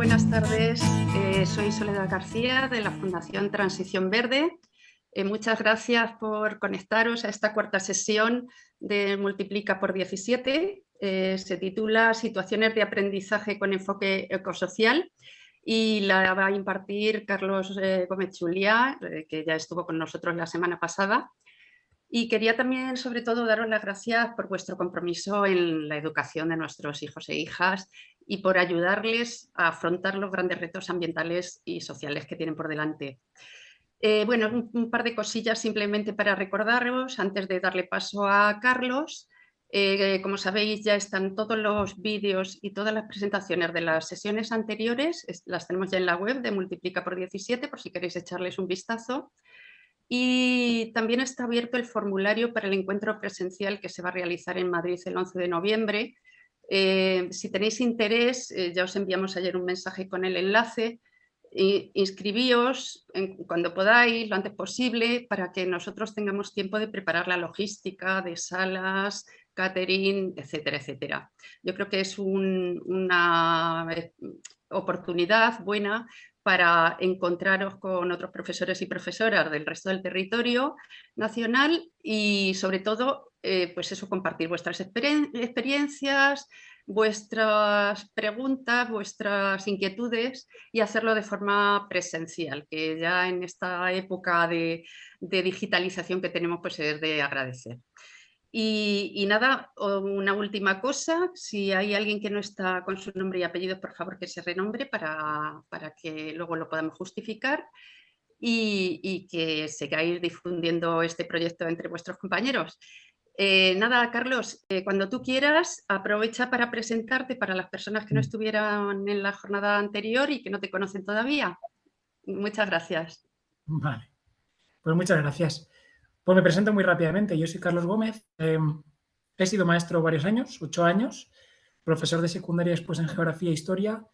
buenas tardes. Soy Soledad García de la Fundación Transición Verde. Muchas gracias por conectaros a esta cuarta sesión de Multiplica por 17. Se titula Situaciones de aprendizaje con enfoque ecosocial y la va a impartir Carlos Gómez Juliá, que ya estuvo con nosotros la semana pasada. Y quería también, sobre todo, daros las gracias por vuestro compromiso en la educación de nuestros hijos e hijas y por ayudarles a afrontar los grandes retos ambientales y sociales que tienen por delante. Bueno, un par de cosillas simplemente para recordaros antes de darle paso a Carlos. Como sabéis, ya están todos los vídeos y todas las presentaciones de las sesiones anteriores, las tenemos ya en la web de Multiplica por 17, por si queréis echarles un vistazo. Y también está abierto el formulario para el encuentro presencial que se va a realizar en Madrid el 11 de noviembre. Si tenéis interés, ya os enviamos ayer un mensaje con el enlace. Inscribíos cuando podáis, lo antes posible, para que nosotros tengamos tiempo de preparar la logística de salas, catering, etcétera, etcétera. Yo creo que es una oportunidad buena para encontraros con otros profesores y profesoras del resto del territorio nacional y, sobre todo, pues eso, compartir vuestras experiencias, vuestras preguntas, vuestras inquietudes y hacerlo de forma presencial, que ya en esta época de digitalización que tenemos, pues es de agradecer. Y nada, una última cosa, si hay alguien que no está con su nombre y apellido, por favor que se renombre para que luego lo podamos justificar y que sigáis difundiendo este proyecto entre vuestros compañeros. Nada, Carlos, cuando tú quieras, aprovecha para presentarte para las personas que no estuvieran en la jornada anterior y que no te conocen todavía. Muchas gracias. Vale, pues muchas gracias. Pues me presento muy rápidamente. Yo soy Carlos Gómez. He sido maestro varios años, 8 años, profesor de secundaria después en geografía e historia.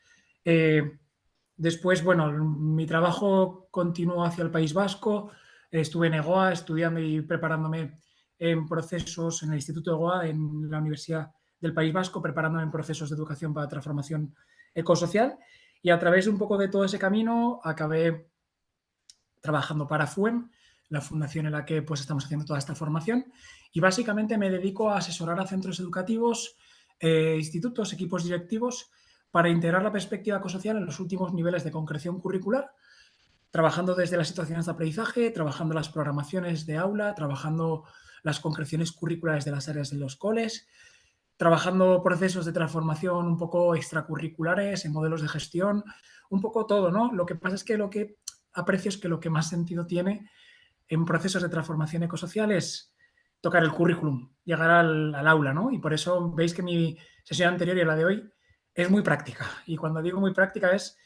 Después, bueno, mi trabajo continuó hacia el País Vasco. Estuve en EGOA estudiando y preparándome en procesos en el Instituto EGOA, en la Universidad del País Vasco, preparándome en procesos de educación para transformación ecosocial. Y a través de un poco de todo ese camino acabé trabajando para FUEM, la fundación en la que pues, estamos haciendo toda esta formación, y básicamente me dedico a asesorar a centros educativos, institutos, equipos directivos, para integrar la perspectiva ecosocial en los últimos niveles de concreción curricular, trabajando desde las situaciones de aprendizaje, trabajando las programaciones de aula, trabajando las concreciones curriculares de las áreas de los coles, trabajando procesos de transformación un poco extracurriculares, en modelos de gestión, un poco todo, ¿no? Lo que pasa es que lo que aprecio es que lo que más sentido tiene en procesos de transformación ecosocial es tocar el currículum, llegar al aula, ¿no? Y por eso veis que mi sesión anterior y la de hoy es muy práctica. Y cuando digo muy práctica es,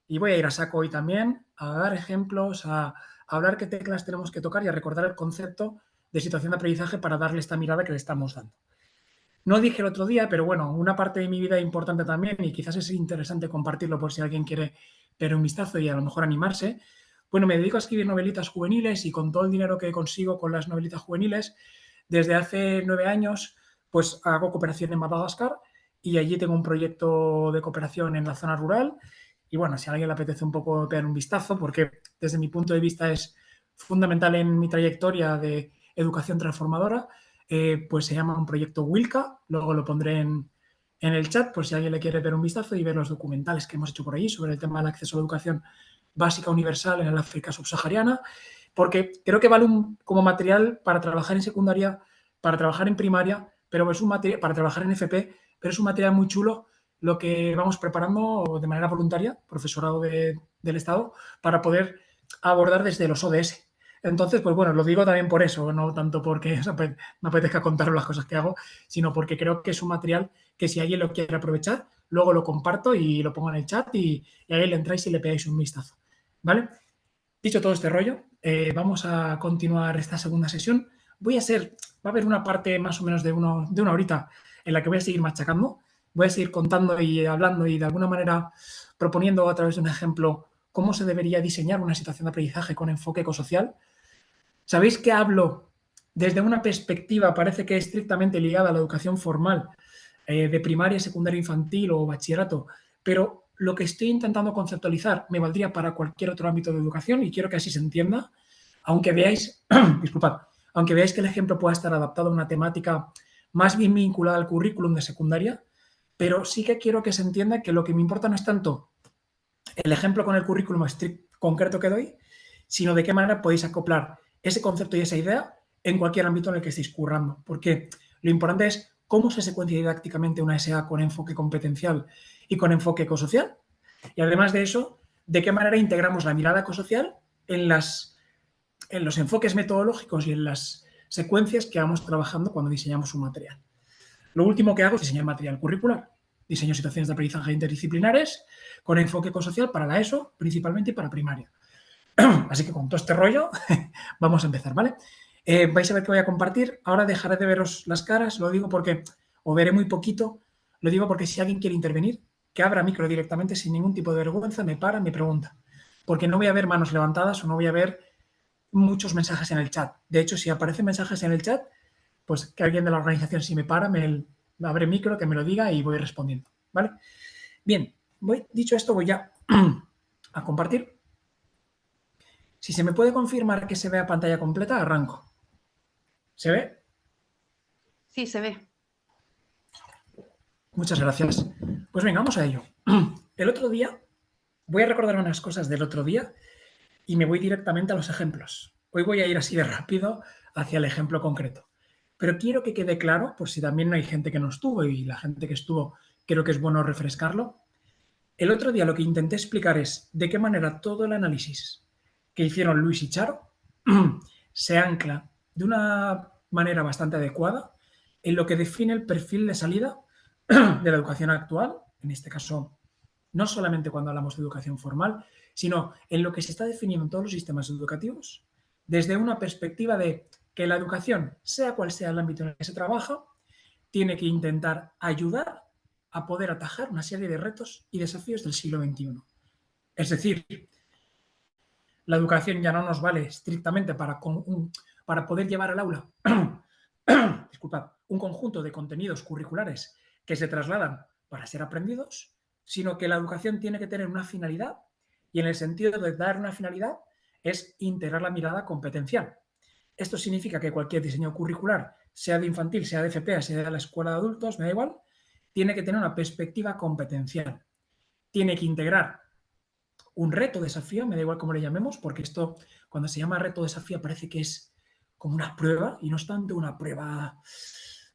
y voy a ir a saco hoy también, a dar ejemplos, a hablar qué teclas tenemos que tocar y a recordar el concepto de situación de aprendizaje para darle esta mirada que le estamos dando. No dije el otro día, pero bueno, una parte de mi vida importante también, y quizás es interesante compartirlo por si alguien quiere ver un vistazo y a lo mejor animarse. Bueno, me dedico a escribir novelitas juveniles y con todo el dinero que consigo con las novelitas juveniles, desde hace 9 años, pues hago cooperación en Madagascar y allí tengo un proyecto de cooperación en la zona rural. Y bueno, si a alguien le apetece un poco pegar un vistazo, porque desde mi punto de vista es fundamental en mi trayectoria de educación transformadora, pues se llama un proyecto Wilca, luego lo pondré en el chat por si alguien le quiere ver un vistazo y ver los documentales que hemos hecho por allí sobre el tema del acceso a la educación básica universal en el África subsahariana, porque creo que vale como material para trabajar en secundaria, para trabajar en primaria, pero es un material para trabajar en FP, pero es un material muy chulo lo que vamos preparando de manera voluntaria, profesorado del Estado, para poder abordar desde los ODS. Entonces, pues bueno, lo digo también por eso, no tanto porque me apetezca contaros las cosas que hago, sino porque creo que es un material que si alguien lo quiere aprovechar, luego lo comparto y lo pongo en el chat y ahí le entráis y le pegáis un vistazo. ¿Vale? Dicho todo este rollo, vamos a continuar esta segunda sesión. Va a haber una parte más o menos de una horita en la que voy a seguir machacando, voy a seguir contando y hablando y de alguna manera proponiendo a través de un ejemplo cómo se debería diseñar una situación de aprendizaje con enfoque ecosocial. Sabéis que hablo desde una perspectiva, parece que estrictamente ligada a la educación formal, de primaria, secundaria, infantil o bachillerato, pero lo que estoy intentando conceptualizar me valdría para cualquier otro ámbito de educación y quiero que así se entienda, aunque veáis, disculpad, aunque veáis que el ejemplo pueda estar adaptado a una temática más bien vinculada al currículum de secundaria, pero sí que quiero que se entienda que lo que me importa no es tanto el ejemplo con el currículum concreto que doy, sino de qué manera podéis acoplar ese concepto y esa idea en cualquier ámbito en el que estéis currando. Porque lo importante es cómo se secuencia didácticamente una SA con enfoque competencial y con enfoque ecosocial. Y además de eso, de qué manera integramos la mirada ecosocial en los enfoques metodológicos y en las secuencias que vamos trabajando cuando diseñamos un material. Lo último que hago es diseñar material curricular. Diseño situaciones de aprendizaje interdisciplinares con enfoque ecosocial para la ESO, principalmente y para primaria. Así que con todo este rollo vamos a empezar, ¿vale? Vais a ver que voy a compartir. Ahora dejaré de veros las caras, lo digo porque os veré muy poquito. Lo digo porque si alguien quiere intervenir, que abra micro directamente sin ningún tipo de vergüenza, me para, me pregunta. Porque no voy a ver manos levantadas o no voy a ver muchos mensajes en el chat. De hecho, si aparecen mensajes en el chat, pues que alguien de la organización, si me para, me abre micro, que me lo diga y voy respondiendo, ¿vale? Bien, dicho esto, voy ya a compartir. Si se me puede confirmar que se vea pantalla completa, arranco. ¿Se ve? Sí, se ve. Muchas gracias. Pues venga, vamos a ello. El otro día, voy a recordar unas cosas del otro día y me voy directamente a los ejemplos. Hoy voy a ir así de rápido hacia el ejemplo concreto. Pero quiero que quede claro, por si también no hay gente que no estuvo y la gente que estuvo creo que es bueno refrescarlo. El otro día lo que intenté explicar es de qué manera todo el análisis que hicieron Luis y Charo se ancla de una manera bastante adecuada en lo que define el perfil de salida de la educación actual, en este caso no solamente cuando hablamos de educación formal, sino en lo que se está definiendo en todos los sistemas educativos, desde una perspectiva de que la educación, sea cual sea el ámbito en el que se trabaja, tiene que intentar ayudar a poder atajar una serie de retos y desafíos del siglo XXI. Es decir, la educación ya no nos vale estrictamente para poder llevar al aula disculpad, un conjunto de contenidos curriculares que se trasladan para ser aprendidos, sino que la educación tiene que tener una finalidad y en el sentido de dar una finalidad es integrar la mirada competencial. Esto significa que cualquier diseño curricular, sea de infantil, sea de FP, sea de la escuela de adultos, me da igual, tiene que tener una perspectiva competencial. Tiene que integrar un reto, desafío, me da igual cómo le llamemos, porque esto, cuando se llama reto, desafío, parece que es como una prueba y no es tanto una prueba,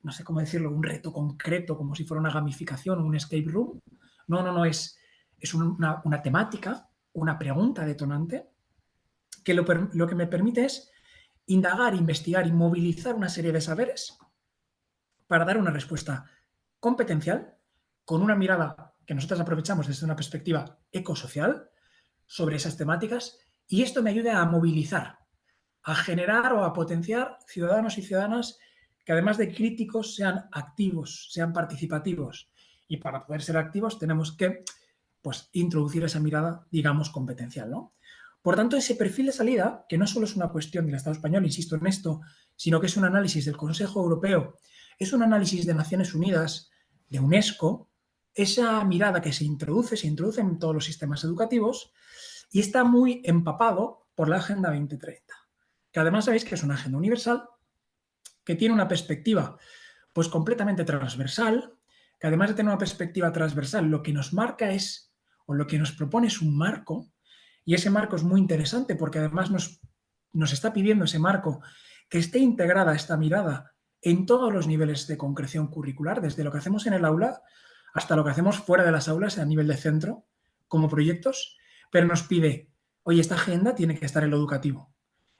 no sé cómo decirlo, un reto concreto, como si fuera una gamificación o un escape room. No, es una temática, una pregunta detonante, que lo que me permite es indagar, investigar y movilizar una serie de saberes para dar una respuesta competencial con una mirada que nosotros aprovechamos desde una perspectiva ecosocial sobre esas temáticas y esto me ayuda a movilizar, a generar o a potenciar ciudadanos y ciudadanas que además de críticos sean activos, sean participativos. Y para poder ser activos tenemos que pues, introducir esa mirada, digamos, competencial, ¿no? Por tanto, ese perfil de salida, que no solo es una cuestión del Estado español, insisto en esto, sino que es un análisis del Consejo Europeo, es un análisis de Naciones Unidas, de UNESCO, esa mirada que se introduce en todos los sistemas educativos y está muy empapado por la Agenda 2030, que además sabéis que es una agenda universal, que tiene una perspectiva pues completamente transversal, que además de tener una perspectiva transversal, lo que nos marca es, o lo que nos propone es un marco, y ese marco es muy interesante porque además nos está pidiendo ese marco que esté integrada esta mirada en todos los niveles de concreción curricular, desde lo que hacemos en el aula hasta lo que hacemos fuera de las aulas a nivel de centro, como proyectos, pero nos pide, oye, esta agenda tiene que estar en lo educativo.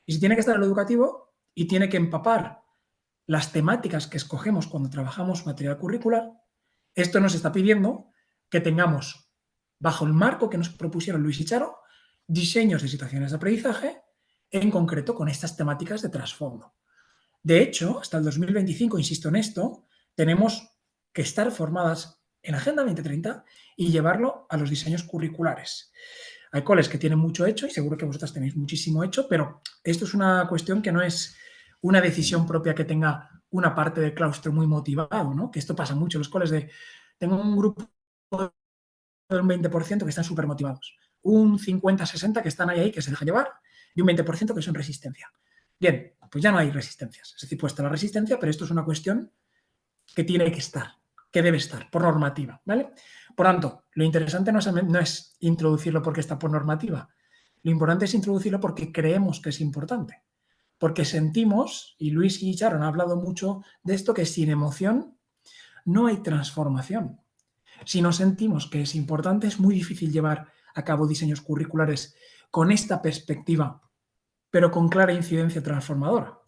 Y si tiene que estar en lo educativo y tiene que empapar las temáticas que escogemos cuando trabajamos material curricular, esto nos está pidiendo que tengamos, bajo el marco que nos propusieron Luis y Charo, diseños de situaciones de aprendizaje, en concreto con estas temáticas de trasfondo. De hecho, hasta el 2025, insisto en esto, tenemos que estar formadas en Agenda 2030 y llevarlo a los diseños curriculares. Hay coles que tienen mucho hecho y seguro que vosotras tenéis muchísimo hecho, pero esto es una cuestión que no es una decisión propia que tenga una parte del claustro muy motivado, ¿no? Que esto pasa mucho en los coles de tengo un grupo un 20% que están súper motivados, un 50-60 que están ahí que se dejan llevar y un 20% que son resistencia. Bien, pues ya no hay resistencias. Es decir, pues está la resistencia, pero esto es una cuestión que tiene que estar, que debe estar por normativa, ¿vale? Por tanto, lo interesante no es introducirlo porque está por normativa. Lo importante es introducirlo porque creemos que es importante. Porque sentimos, y Luis y Sharon han hablado mucho de esto, que sin emoción no hay transformación. Si no sentimos que es importante, es muy difícil llevar a cabo diseños curriculares con esta perspectiva, pero con clara incidencia transformadora.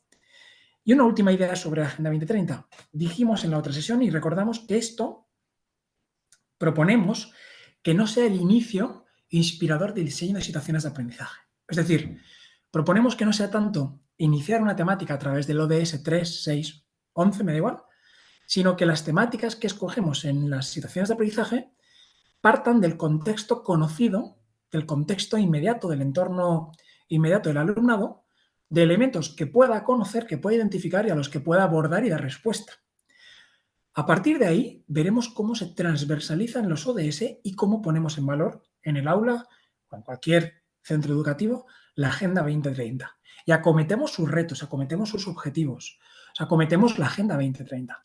Y una última idea sobre la Agenda 2030. Dijimos en la otra sesión y recordamos que esto proponemos que no sea el inicio inspirador del diseño de situaciones de aprendizaje. Es decir, proponemos que no sea tanto iniciar una temática a través del ODS 3, 6, 11, me da igual, sino que las temáticas que escogemos en las situaciones de aprendizaje partan del contexto conocido, del contexto inmediato, del entorno inmediato del alumnado, de elementos que pueda conocer, que pueda identificar y a los que pueda abordar y dar respuesta. A partir de ahí, veremos cómo se transversalizan los ODS y cómo ponemos en valor en el aula o en cualquier centro educativo la Agenda 2030. Y acometemos sus retos, acometemos sus objetivos, acometemos la Agenda 2030,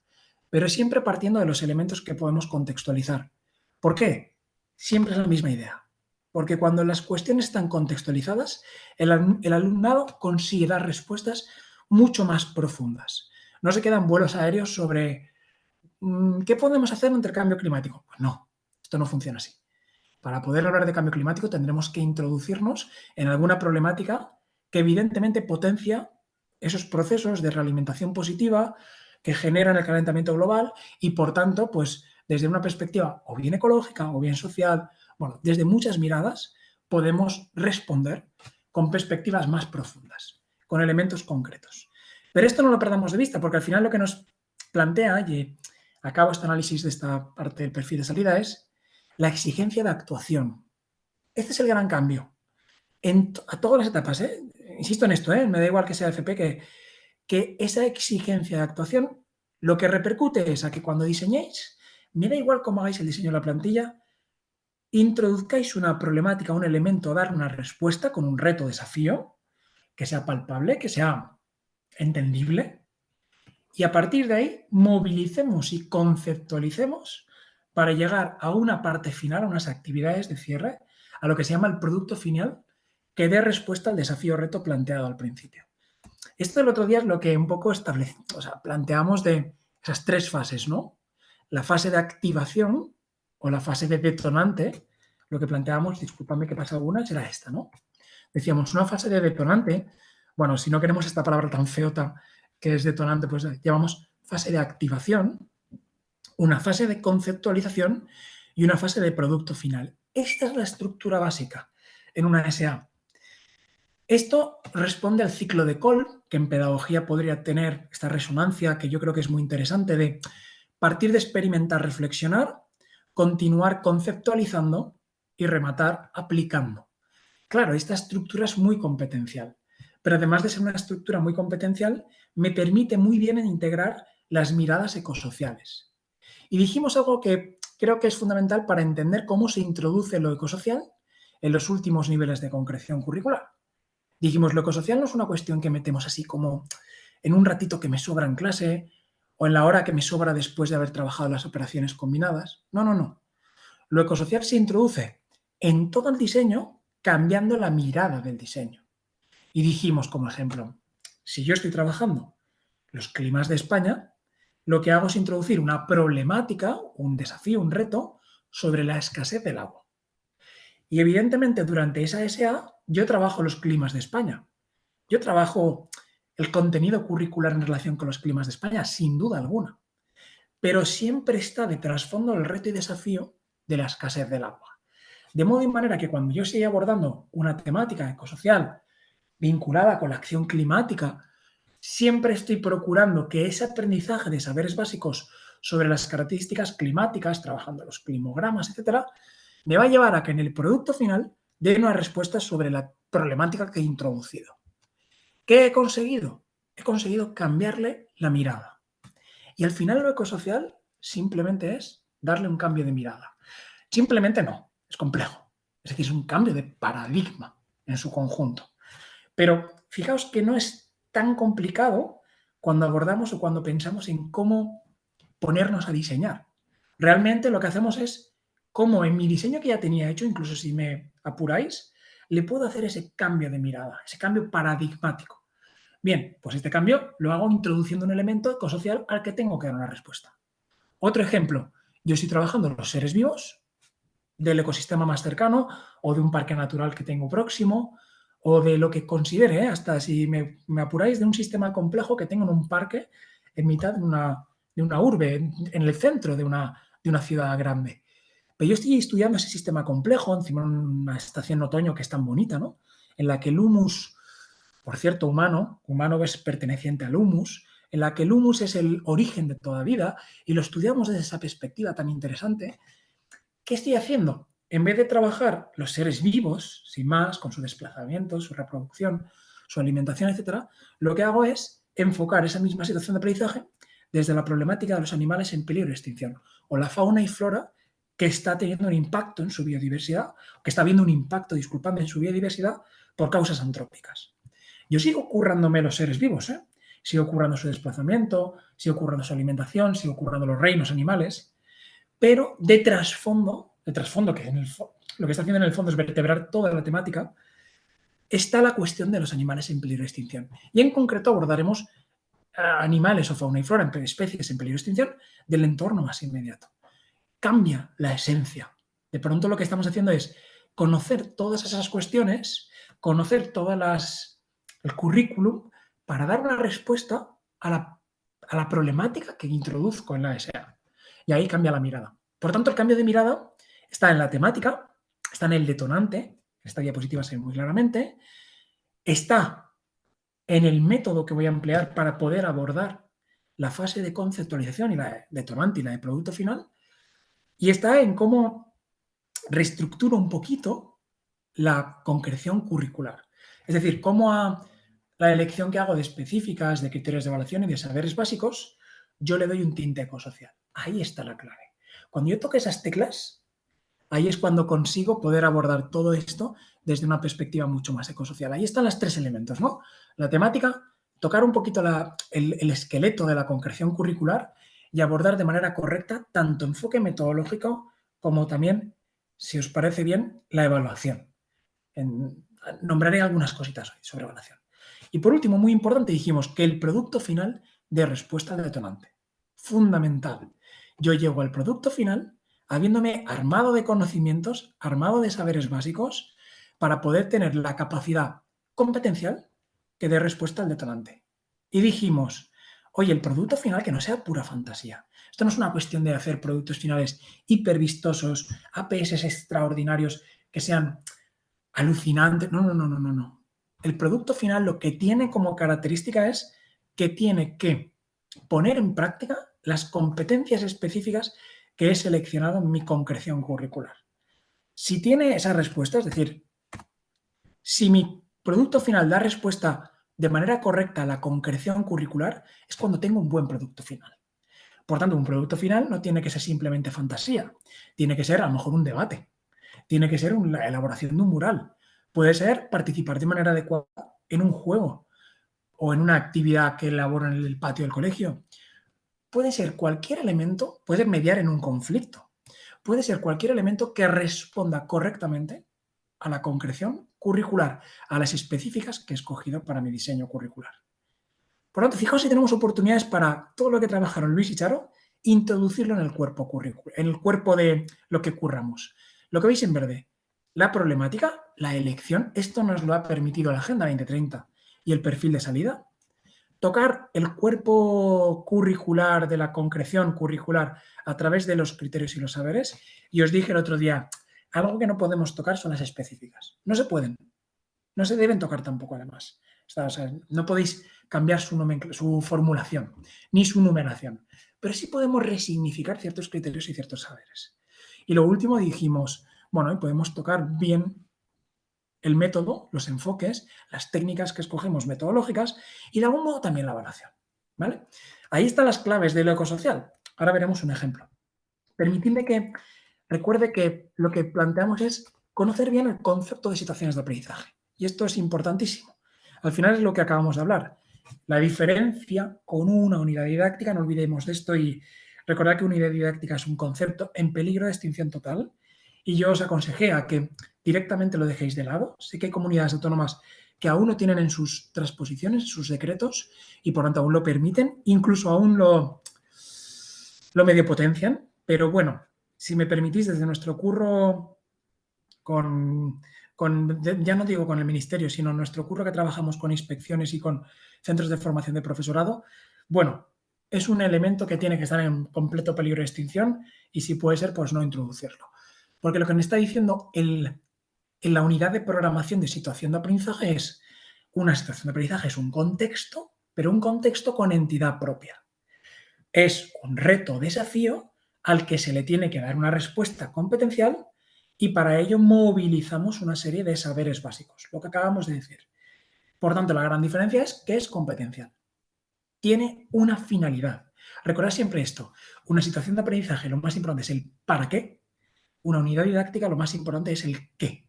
pero siempre partiendo de los elementos que podemos contextualizar. ¿Por qué? Siempre es la misma idea. Porque cuando las cuestiones están contextualizadas, el alumnado consigue dar respuestas mucho más profundas. No se quedan vuelos aéreos sobre ¿qué podemos hacer ante el cambio climático? Pues no, esto no funciona así. Para poder hablar de cambio climático tendremos que introducirnos en alguna problemática que evidentemente potencia esos procesos de realimentación positiva que generan el calentamiento global y, por tanto, pues desde una perspectiva o bien ecológica o bien social, bueno, desde muchas miradas podemos responder con perspectivas más profundas, con elementos concretos. Pero esto no lo perdamos de vista, porque al final lo que nos plantea, y acabo este análisis de esta parte del perfil de salida, es la exigencia de actuación. Este es el gran cambio. A todas las etapas, insisto en esto, me da igual que sea FP, que esa exigencia de actuación lo que repercute es a que cuando diseñéis, me da igual cómo hagáis el diseño de la plantilla, introduzcáis una problemática, un elemento, dar una respuesta con un reto, desafío, que sea palpable, que sea entendible, y a partir de ahí movilicemos y conceptualicemos para llegar a una parte final, a unas actividades de cierre, a lo que se llama el producto final, que dé respuesta al desafío o reto planteado al principio. Esto el otro día es lo que un poco planteamos de esas tres fases, ¿no? La fase de activación o la fase de detonante, lo que planteamos, discúlpame que pasa algunas, era esta, ¿no? Decíamos, una fase de detonante, bueno, si no queremos esta palabra tan feota que es detonante, pues llamamos fase de activación, una fase de conceptualización y una fase de producto final. Esta es la estructura básica en una SA. Esto responde al ciclo de Cole, que en pedagogía podría tener esta resonancia que yo creo que es muy interesante de partir de experimentar, reflexionar, continuar conceptualizando y rematar aplicando. Claro, esta estructura es muy competencial, pero además de ser una estructura muy competencial, me permite muy bien integrar las miradas ecosociales. Y dijimos algo que creo que es fundamental para entender cómo se introduce lo ecosocial en los últimos niveles de concreción curricular. Dijimos, lo ecosocial no es una cuestión que metemos así como en un ratito que me sobra en clase o en la hora que me sobra después de haber trabajado las operaciones combinadas. No, no, no. Lo ecosocial se introduce en todo el diseño cambiando la mirada del diseño. Y dijimos como ejemplo, si yo estoy trabajando los climas de España, lo que hago es introducir una problemática, un desafío, un reto sobre la escasez del agua. Y evidentemente durante esa SA yo trabajo los climas de España. Yo trabajo el contenido curricular en relación con los climas de España, sin duda alguna. Pero siempre está de trasfondo el reto y desafío de la escasez del agua. De modo y manera que cuando yo siga abordando una temática ecosocial vinculada con la acción climática, siempre estoy procurando que ese aprendizaje de saberes básicos sobre las características climáticas, trabajando los climogramas, etcétera, me va a llevar a que en el producto final dé una respuesta sobre la problemática que he introducido. ¿Qué he conseguido? He conseguido cambiarle la mirada. Y al final lo ecosocial simplemente es darle un cambio de mirada. Simplemente no. es complejo. Es decir, es un cambio de paradigma en su conjunto. Pero fijaos que no es tan complicado cuando abordamos o cuando pensamos en cómo ponernos a diseñar. Realmente lo que hacemos es cómo en mi diseño que ya tenía hecho, incluso si me apuráis, le puedo hacer ese cambio de mirada, ese cambio paradigmático. Bien, pues este cambio lo hago introduciendo un elemento ecosocial al que tengo que dar una respuesta. Otro ejemplo, yo estoy trabajando en los seres vivos del ecosistema más cercano o de un parque natural que tengo próximo o de lo que considere, hasta si me apuráis, de un sistema complejo que tengo en un parque en mitad de una urbe, en el centro de una ciudad grande. Pero yo estoy estudiando ese sistema complejo, encima en una estación otoño que es tan bonita, ¿no? En la que el humus, por cierto, humano es perteneciente al humus, en la que el humus es el origen de toda vida y lo estudiamos desde esa perspectiva tan interesante. ¿Qué estoy haciendo? En vez de trabajar los seres vivos, sin más, con su desplazamiento, su reproducción, su alimentación, etcétera, lo que hago es enfocar esa misma situación de aprendizaje desde la problemática de los animales en peligro de extinción o la fauna y flora que está teniendo un impacto en su biodiversidad, que está habiendo un impacto, disculpadme, en su biodiversidad por causas antrópicas. Yo sigo currándome los seres vivos, ¿eh? Sigo currando su desplazamiento, sigo currando su alimentación, sigo currando los reinos animales, pero de trasfondo, que lo que está haciendo en el fondo es vertebrar toda la temática, está la cuestión de los animales en peligro de extinción. Y en concreto abordaremos animales o fauna y flora, especies en peligro de extinción del entorno más inmediato. Cambia la esencia. De pronto lo que estamos haciendo es conocer todas esas cuestiones, conocer el currículum para dar una respuesta a la problemática que introduzco en la SA. Y ahí cambia la mirada. Por tanto, el cambio de mirada está en la temática, está en el detonante, esta diapositiva se ve muy claramente, está en el método que voy a emplear para poder abordar la fase de conceptualización y la de detonante y la de producto final, y está en cómo reestructuro un poquito la concreción curricular. Es decir, cómo a la elección que hago de específicas, de criterios de evaluación y de saberes básicos, yo le doy un tinte ecosocial. Ahí está la clave. Cuando yo toque esas teclas, ahí es cuando consigo poder abordar todo esto desde una perspectiva mucho más ecosocial. Ahí están los tres elementos, ¿no? La temática, tocar un poquito el esqueleto de la concreción curricular y abordar de manera correcta tanto enfoque metodológico como también, si os parece bien, la evaluación. Nombraré algunas cositas hoy sobre evaluación. Y por último, muy importante, dijimos que el producto final dé respuesta al detonante. Fundamental. Yo llego al producto final habiéndome armado de conocimientos, armado de saberes básicos, para poder tener la capacidad competencial que dé respuesta al detonante. Y dijimos, oye, el producto final que no sea pura fantasía. Esto no es una cuestión de hacer productos finales hipervistosos, APS extraordinarios que sean alucinantes. No, no, no, no, no, no. El producto final lo que tiene como característica es que tiene que poner en práctica las competencias específicas que he seleccionado en mi concreción curricular. Si tiene esa respuesta, es decir, si mi producto final da respuesta de manera correcta a la concreción curricular, es cuando tengo un buen producto final. Por tanto, un producto final no tiene que ser simplemente fantasía, tiene que ser a lo mejor un debate, tiene que ser la elaboración de un mural, puede ser participar de manera adecuada en un juego o en una actividad que elaboro en el patio del colegio. Puede ser cualquier elemento, puede mediar en un conflicto, puede ser cualquier elemento que responda correctamente a la concreción curricular, a las específicas que he escogido para mi diseño curricular. Por lo tanto, fijaos si tenemos oportunidades para todo lo que trabajaron Luis y Charo, introducirlo en el cuerpo curricular, en el cuerpo de lo que curramos. Lo que veis en verde, la problemática, la elección, esto nos lo ha permitido la Agenda 2030 y el perfil de salida. Tocar el cuerpo curricular de la concreción curricular a través de los criterios y los saberes. Y os dije el otro día, algo que no podemos tocar son las específicas. No se pueden. No se deben tocar tampoco, además. O sea, no podéis cambiar su formulación ni su numeración. Pero sí podemos resignificar ciertos criterios y ciertos saberes. Y lo último dijimos, bueno, podemos tocar bien el método, los enfoques, las técnicas que escogemos metodológicas y de algún modo también la evaluación. ¿Vale? Ahí están las claves de lo ecosocial. Ahora veremos un ejemplo. Permitidme que recuerde que lo que planteamos es conocer bien el concepto de situaciones de aprendizaje. Y esto es importantísimo. Al final es lo que acabamos de hablar. La diferencia con una unidad didáctica, no olvidemos de esto y recordad que unidad didáctica es un concepto en peligro de extinción total. Y yo os aconsejé a que directamente lo dejéis de lado. Sé que hay comunidades autónomas que aún lo tienen en sus transposiciones, sus decretos, y por tanto aún lo permiten, incluso aún lo medio potencian. Pero bueno, si me permitís, desde nuestro curro ya no digo con el ministerio, sino nuestro curro que trabajamos con inspecciones y con centros de formación de profesorado, bueno, es un elemento que tiene que estar en completo peligro de extinción y si puede ser, pues no introducirlo. Porque lo que me está diciendo en la unidad de programación de situación de aprendizaje es una situación de aprendizaje, es un contexto, pero un contexto con entidad propia. Es un reto o desafío al que se le tiene que dar una respuesta competencial y para ello movilizamos una serie de saberes básicos, lo que acabamos de decir. Por tanto, la gran diferencia es que es competencial. Tiene una finalidad. Recordad siempre esto, una situación de aprendizaje lo más importante es el para qué, una unidad didáctica lo más importante es el qué.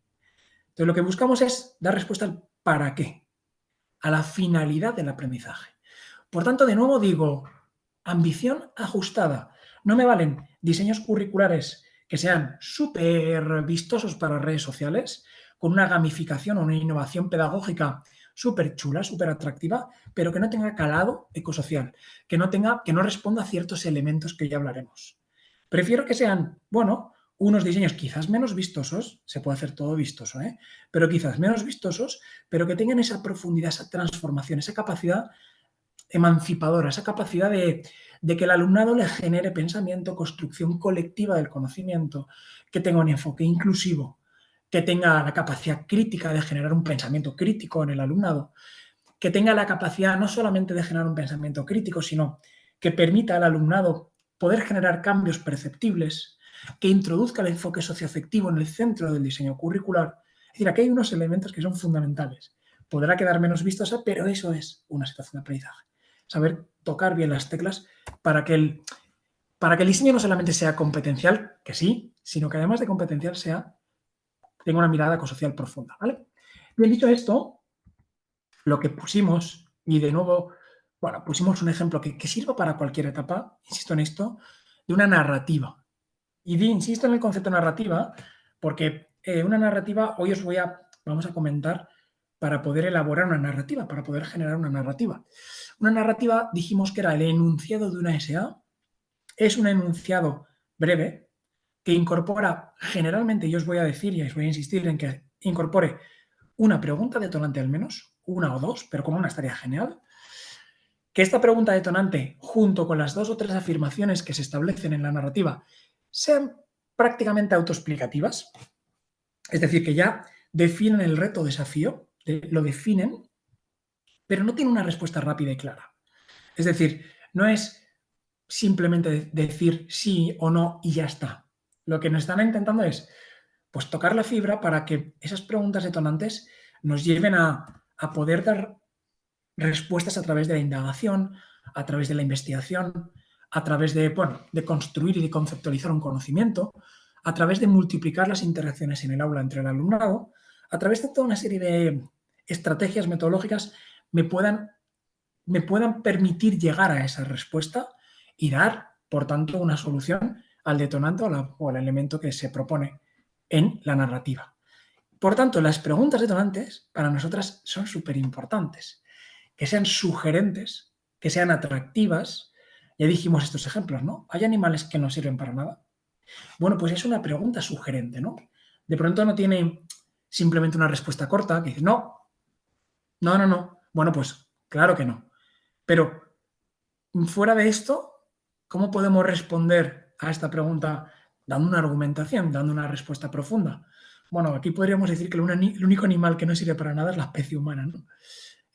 Entonces lo que buscamos es dar respuesta al para qué, a la finalidad del aprendizaje. Por tanto, de nuevo digo, ambición ajustada. No me valen diseños curriculares que sean súper vistosos para redes sociales, con una gamificación o una innovación pedagógica súper chula, súper atractiva, pero que no tenga calado ecosocial, que no responda a ciertos elementos que ya hablaremos. Prefiero que sean, bueno, unos diseños quizás menos vistosos, se puede hacer todo vistoso, pero quizás menos vistosos, pero que tengan esa profundidad, esa transformación, esa capacidad emancipadora, esa capacidad de que el alumnado le genere pensamiento, construcción colectiva del conocimiento, que tenga un enfoque inclusivo, que tenga la capacidad crítica de generar un pensamiento crítico en el alumnado, que tenga la capacidad no solamente de generar un pensamiento crítico, sino que permita al alumnado poder generar cambios perceptibles, que introduzca el enfoque socioafectivo en el centro del diseño curricular. Es decir, aquí hay unos elementos que son fundamentales. Podrá quedar menos vistosa, pero eso es una situación de aprendizaje. Saber tocar bien las teclas para que el diseño no solamente sea competencial, que sí, sino que además de competencial tenga una mirada ecosocial profunda. ¿Vale? Bien, dicho esto, lo que pusimos, y de nuevo, bueno, pusimos un ejemplo que sirva para cualquier etapa, insisto en esto, de una narrativa. Y insisto en el concepto narrativa, porque una narrativa, hoy vamos a comentar para poder elaborar una narrativa, para poder generar una narrativa. Una narrativa, dijimos que era el enunciado de una SA, es un enunciado breve que incorpora, generalmente yo os voy a decir y os voy a insistir en que incorpore una pregunta detonante al menos, una o dos, pero como una estaría genial. Que esta pregunta detonante, junto con las 2 o 3 afirmaciones que se establecen en la narrativa, sean prácticamente autoexplicativas, es decir, que ya definen el reto o desafío, lo definen, pero no tienen una respuesta rápida y clara. Es decir, no es simplemente decir sí o no y ya está. Lo que nos están intentando es pues tocar la fibra para que esas preguntas detonantes nos lleven a poder dar respuestas a través de la indagación, a través de la investigación, a través de construir y de conceptualizar un conocimiento, a través de multiplicar las interacciones en el aula entre el alumnado, a través de toda una serie de estrategias metodológicas me puedan permitir llegar a esa respuesta y dar, por tanto, una solución al detonante o al elemento que se propone en la narrativa. Por tanto, las preguntas detonantes para nosotras son súper importantes. Que sean sugerentes, que sean atractivas. Ya dijimos estos ejemplos, ¿no? ¿Hay animales que no sirven para nada? Bueno, pues es una pregunta sugerente, ¿no? De pronto no tiene simplemente una respuesta corta que dice, no. Bueno, pues claro que no. Pero fuera de esto, ¿cómo podemos responder a esta pregunta dando una argumentación, dando una respuesta profunda? Bueno, aquí podríamos decir que el único animal que no sirve para nada es la especie humana, ¿no?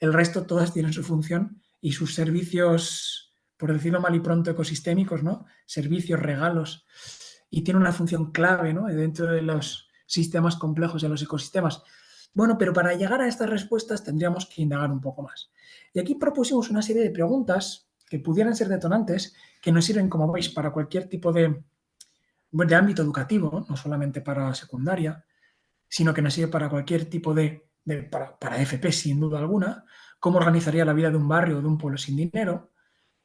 El resto todas tienen su función y sus servicios, por decirlo mal y pronto, ecosistémicos, ¿no? Servicios, regalos, y tiene una función clave, ¿no? Dentro de los sistemas complejos de los ecosistemas. Bueno, pero para llegar a estas respuestas tendríamos que indagar un poco más. Y aquí propusimos una serie de preguntas que pudieran ser detonantes, que nos sirven, como veis, para cualquier tipo de de ámbito educativo, no solamente para secundaria, sino que nos sirve para cualquier tipo para FP sin duda alguna, cómo organizaría la vida de un barrio o de un pueblo sin dinero,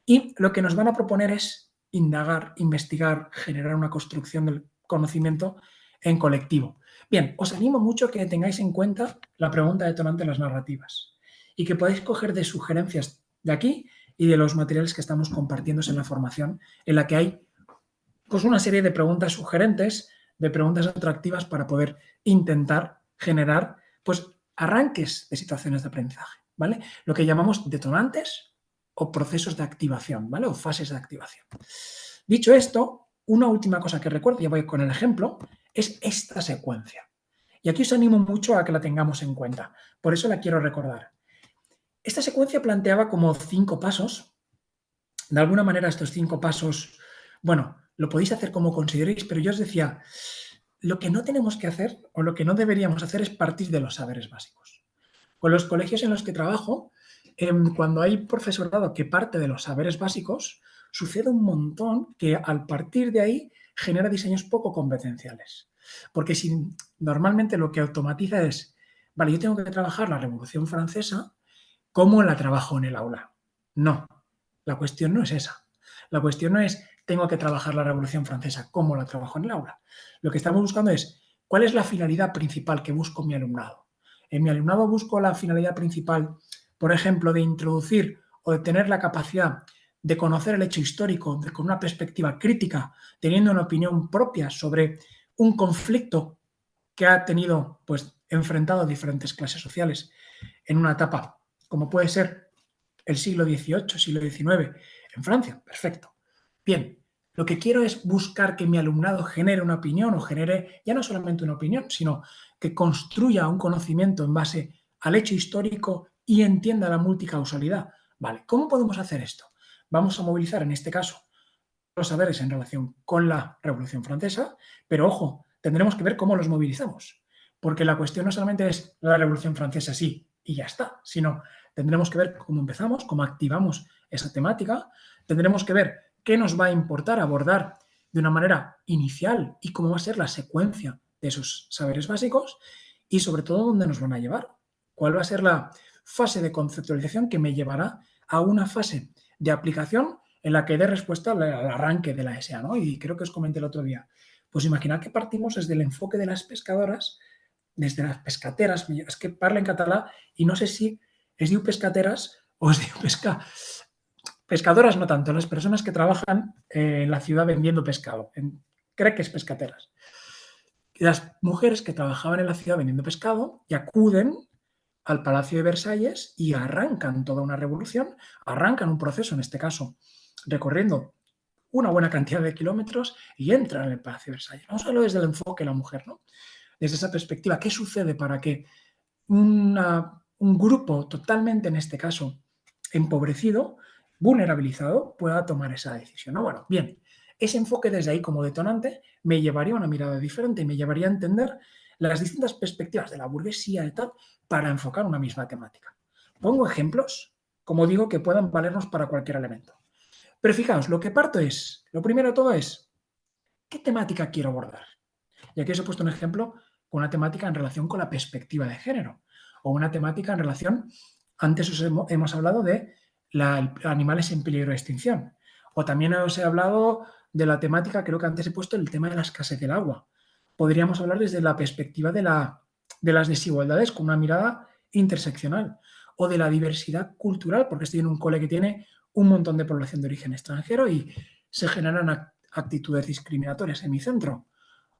y lo que nos van a proponer es indagar, investigar, generar una construcción del conocimiento en colectivo. Bien, os animo mucho a que tengáis en cuenta la pregunta detonante en las narrativas y que podáis coger de sugerencias de aquí y de los materiales que estamos compartiendo en la formación, en la que hay pues, una serie de preguntas sugerentes, de preguntas atractivas para poder intentar generar pues, arranques de situaciones de aprendizaje, ¿vale? Lo que llamamos detonantes o procesos de activación, ¿vale? O fases de activación. Dicho esto, una última cosa que recuerdo, ya voy con el ejemplo, es esta secuencia. Y aquí os animo mucho a que la tengamos en cuenta. Por eso la quiero recordar. Esta secuencia planteaba como 5 pasos. De alguna manera estos 5 pasos, bueno, lo podéis hacer como consideréis, pero yo os decía, lo que no tenemos que hacer o lo que no deberíamos hacer es partir de los saberes básicos. Con los colegios en los que trabajo, cuando hay profesorado que parte de los saberes básicos, sucede un montón que al partir de ahí genera diseños poco competenciales. Porque si normalmente lo que automatiza es, vale, yo tengo que trabajar la Revolución Francesa, ¿cómo la trabajo en el aula? No, la cuestión no es esa. La cuestión no es, tengo que trabajar la Revolución Francesa, ¿cómo la trabajo en el aula? Lo que estamos buscando es, ¿cuál es la finalidad principal que busco en mi alumnado? En mi alumnado busco la finalidad principal, por ejemplo, de introducir o de tener la capacidad de conocer el hecho histórico con una perspectiva crítica, teniendo una opinión propia sobre un conflicto que ha tenido, pues, enfrentado a diferentes clases sociales en una etapa, como puede ser el siglo XVIII, siglo XIX, en Francia. Perfecto. Bien, lo que quiero es buscar que mi alumnado genere una opinión o genere ya no solamente una opinión, sino que construya un conocimiento en base al hecho histórico y entienda la multicausalidad. Vale, ¿cómo podemos hacer esto? Vamos a movilizar en este caso los saberes en relación con la Revolución Francesa, pero ojo, tendremos que ver cómo los movilizamos, porque la cuestión no solamente es la Revolución Francesa sí y ya está, sino tendremos que ver cómo empezamos, cómo activamos esa temática, tendremos que ver qué nos va a importar abordar de una manera inicial y cómo va a ser la secuencia de esos saberes básicos y sobre todo dónde nos van a llevar, cuál va a ser la fase de conceptualización que me llevará a una fase de aplicación en la que dé respuesta al arranque de la SA, ¿no? Y creo que os comenté el otro día. Pues imaginad que partimos desde el enfoque de las pescadoras, desde las pescateras, es que parla en catalán y no sé si es diu pescateras o es diu pescadoras no tanto, las personas que trabajan en la ciudad vendiendo pescado, creo que es pescateras. Las mujeres que trabajaban en la ciudad vendiendo pescado y acuden al Palacio de Versalles y arrancan toda una revolución, arrancan un proceso, en este caso, recorriendo una buena cantidad de kilómetros y entran en el Palacio de Versalles. Vamos a verlo desde el enfoque de la mujer, ¿no? Desde esa perspectiva, ¿qué sucede para que un grupo totalmente, en este caso, empobrecido, vulnerabilizado, pueda tomar esa decisión, ¿no? Bueno, bien, ese enfoque desde ahí como detonante me llevaría a una mirada diferente, me llevaría a entender las distintas perspectivas de la burguesía y tal para enfocar una misma temática. Pongo ejemplos, como digo, que puedan valernos para cualquier elemento. Pero fijaos, lo que parto es, lo primero de todo es, ¿qué temática quiero abordar? Y aquí os he puesto un ejemplo con una temática en relación con la perspectiva de género o una temática en relación, antes os hemos hablado de animales en peligro de extinción o también os he hablado de la temática, creo que antes he puesto el tema de la escasez del agua. Podríamos hablar desde la perspectiva de las desigualdades con una mirada interseccional o de la diversidad cultural, porque estoy en un cole que tiene un montón de población de origen extranjero y se generan actitudes discriminatorias en mi centro,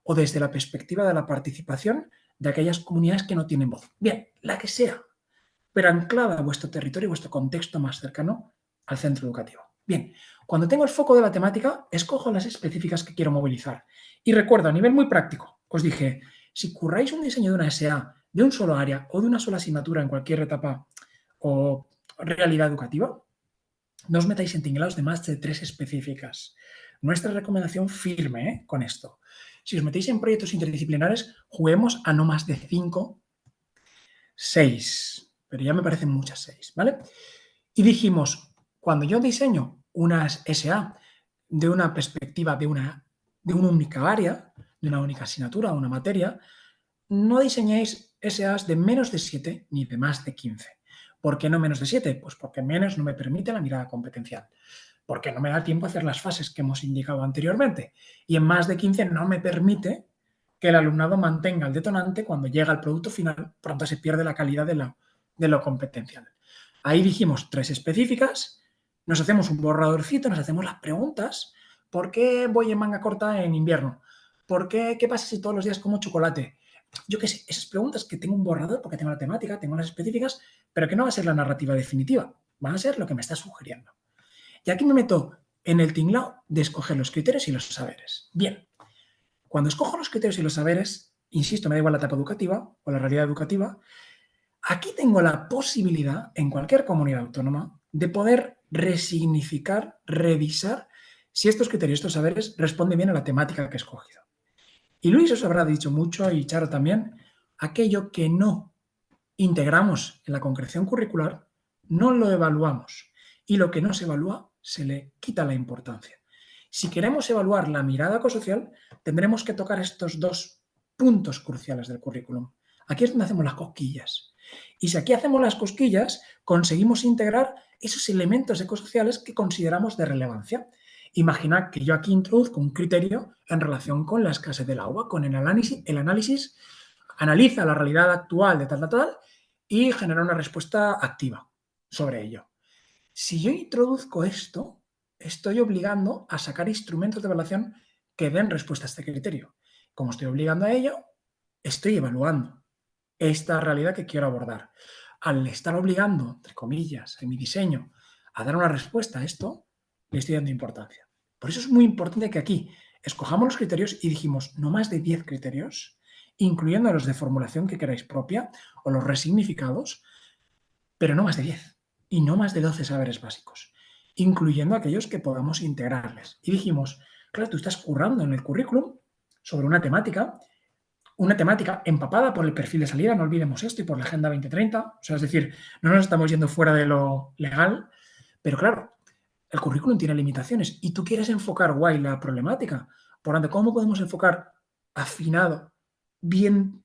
o desde la perspectiva de la participación de aquellas comunidades que no tienen voz. Bien, la que sea, pero anclada a vuestro territorio y vuestro contexto más cercano al centro educativo. Bien, cuando tengo el foco de la temática, escojo las específicas que quiero movilizar. Y recuerdo, a nivel muy práctico, os dije, si curráis un diseño de una SA de un solo área o de una sola asignatura en cualquier etapa o realidad educativa, no os metáis en tinglados de más de 3 específicas. Nuestra recomendación firme con esto. Si os metéis en proyectos interdisciplinares, juguemos a no más de 5, 6, pero ya me parecen muchas 6, ¿vale? Y dijimos, cuando yo diseño unas SA de una perspectiva de una de una única área, de una única asignatura o una materia, no diseñéis SAs de menos de 7 ni de más de 15. ¿Por qué no menos de 7? Pues porque menos no me permite la mirada competencial, porque no me da tiempo a hacer las fases que hemos indicado anteriormente, y en más de 15 no me permite que el alumnado mantenga el detonante cuando llega al producto final, pronto se pierde la calidad de lo competencial. Ahí dijimos 3 específicas, nos hacemos un borradorcito, nos hacemos las preguntas. ¿Por qué voy en manga corta en invierno? ¿Qué pasa si todos los días como chocolate? Yo qué sé, esas preguntas que tengo un borrador porque tengo la temática, tengo las específicas, pero que no va a ser la narrativa definitiva, van a ser lo que me está sugiriendo. Y aquí me meto en el tinglao de escoger los criterios y los saberes. Bien, cuando escojo los criterios y los saberes, insisto, me da igual la etapa educativa o la realidad educativa, aquí tengo la posibilidad, en cualquier comunidad autónoma, de poder resignificar, revisar si estos criterios, estos saberes, responden bien a la temática que he escogido. Y Luis os habrá dicho mucho, y Charo también, aquello que no integramos en la concreción curricular, no lo evaluamos. Y lo que no se evalúa, se le quita la importancia. Si queremos evaluar la mirada ecosocial, tendremos que tocar estos 2 puntos cruciales del currículum. Aquí es donde hacemos las cosquillas. Y si aquí hacemos las cosquillas, conseguimos integrar esos elementos ecosociales que consideramos de relevancia. Imaginad que yo aquí introduzco un criterio en relación con la escasez del agua, con el análisis analiza la realidad actual de tal, y genera una respuesta activa sobre ello. Si yo introduzco esto, estoy obligando a sacar instrumentos de evaluación que den respuesta a este criterio. Como estoy obligando a ello, estoy evaluando esta realidad que quiero abordar. Al estar obligando, entre comillas, en mi diseño, a dar una respuesta a esto, le estoy dando importancia. Por eso es muy importante que aquí escojamos los criterios y dijimos no más de 10 criterios, incluyendo los de formulación que queráis propia o los resignificados, pero no más de 10 y no más de 12 saberes básicos, incluyendo aquellos que podamos integrarles. Y dijimos, claro, tú estás currando en el currículum sobre una temática empapada por el perfil de salida, no olvidemos esto, y por la Agenda 2030, o sea, es decir, no nos estamos yendo fuera de lo legal, pero claro, el currículum tiene limitaciones y tú quieres enfocar guay la problemática. Por lo tanto, ¿cómo podemos enfocar afinado, bien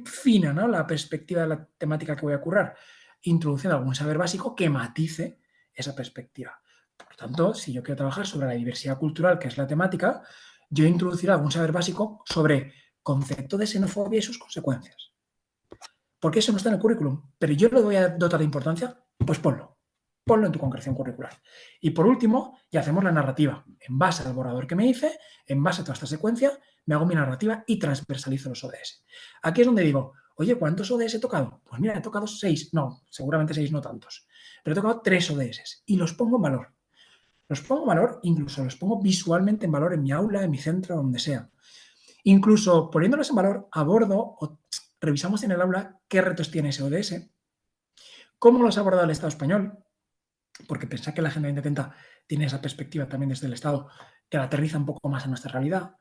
fina, ¿no?, la perspectiva de la temática que voy a currar? Introduciendo algún saber básico que matice esa perspectiva. Por tanto, si yo quiero trabajar sobre la diversidad cultural, que es la temática, yo introduciré algún saber básico sobre concepto de xenofobia y sus consecuencias. Porque eso no está en el currículum, pero yo le voy a dotar de importancia, pues ponlo en tu concreción curricular. Y por último, ya hacemos la narrativa. En base al borrador que me hice, en base a toda esta secuencia, me hago mi narrativa y transversalizo los ODS. Aquí es donde digo, oye, ¿cuántos ODS he tocado? Pues mira, he tocado 6, no, seguramente 6 no tantos, pero he tocado 3 ODS y los pongo en valor. Los pongo en valor, incluso los pongo visualmente en valor en mi aula, en mi centro, donde sea. Incluso poniéndolos en valor, abordo o revisamos en el aula qué retos tiene ese ODS, cómo los ha abordado el Estado español, porque pensad que la Agenda 2030 tiene esa perspectiva también desde el Estado que la aterriza un poco más a nuestra realidad.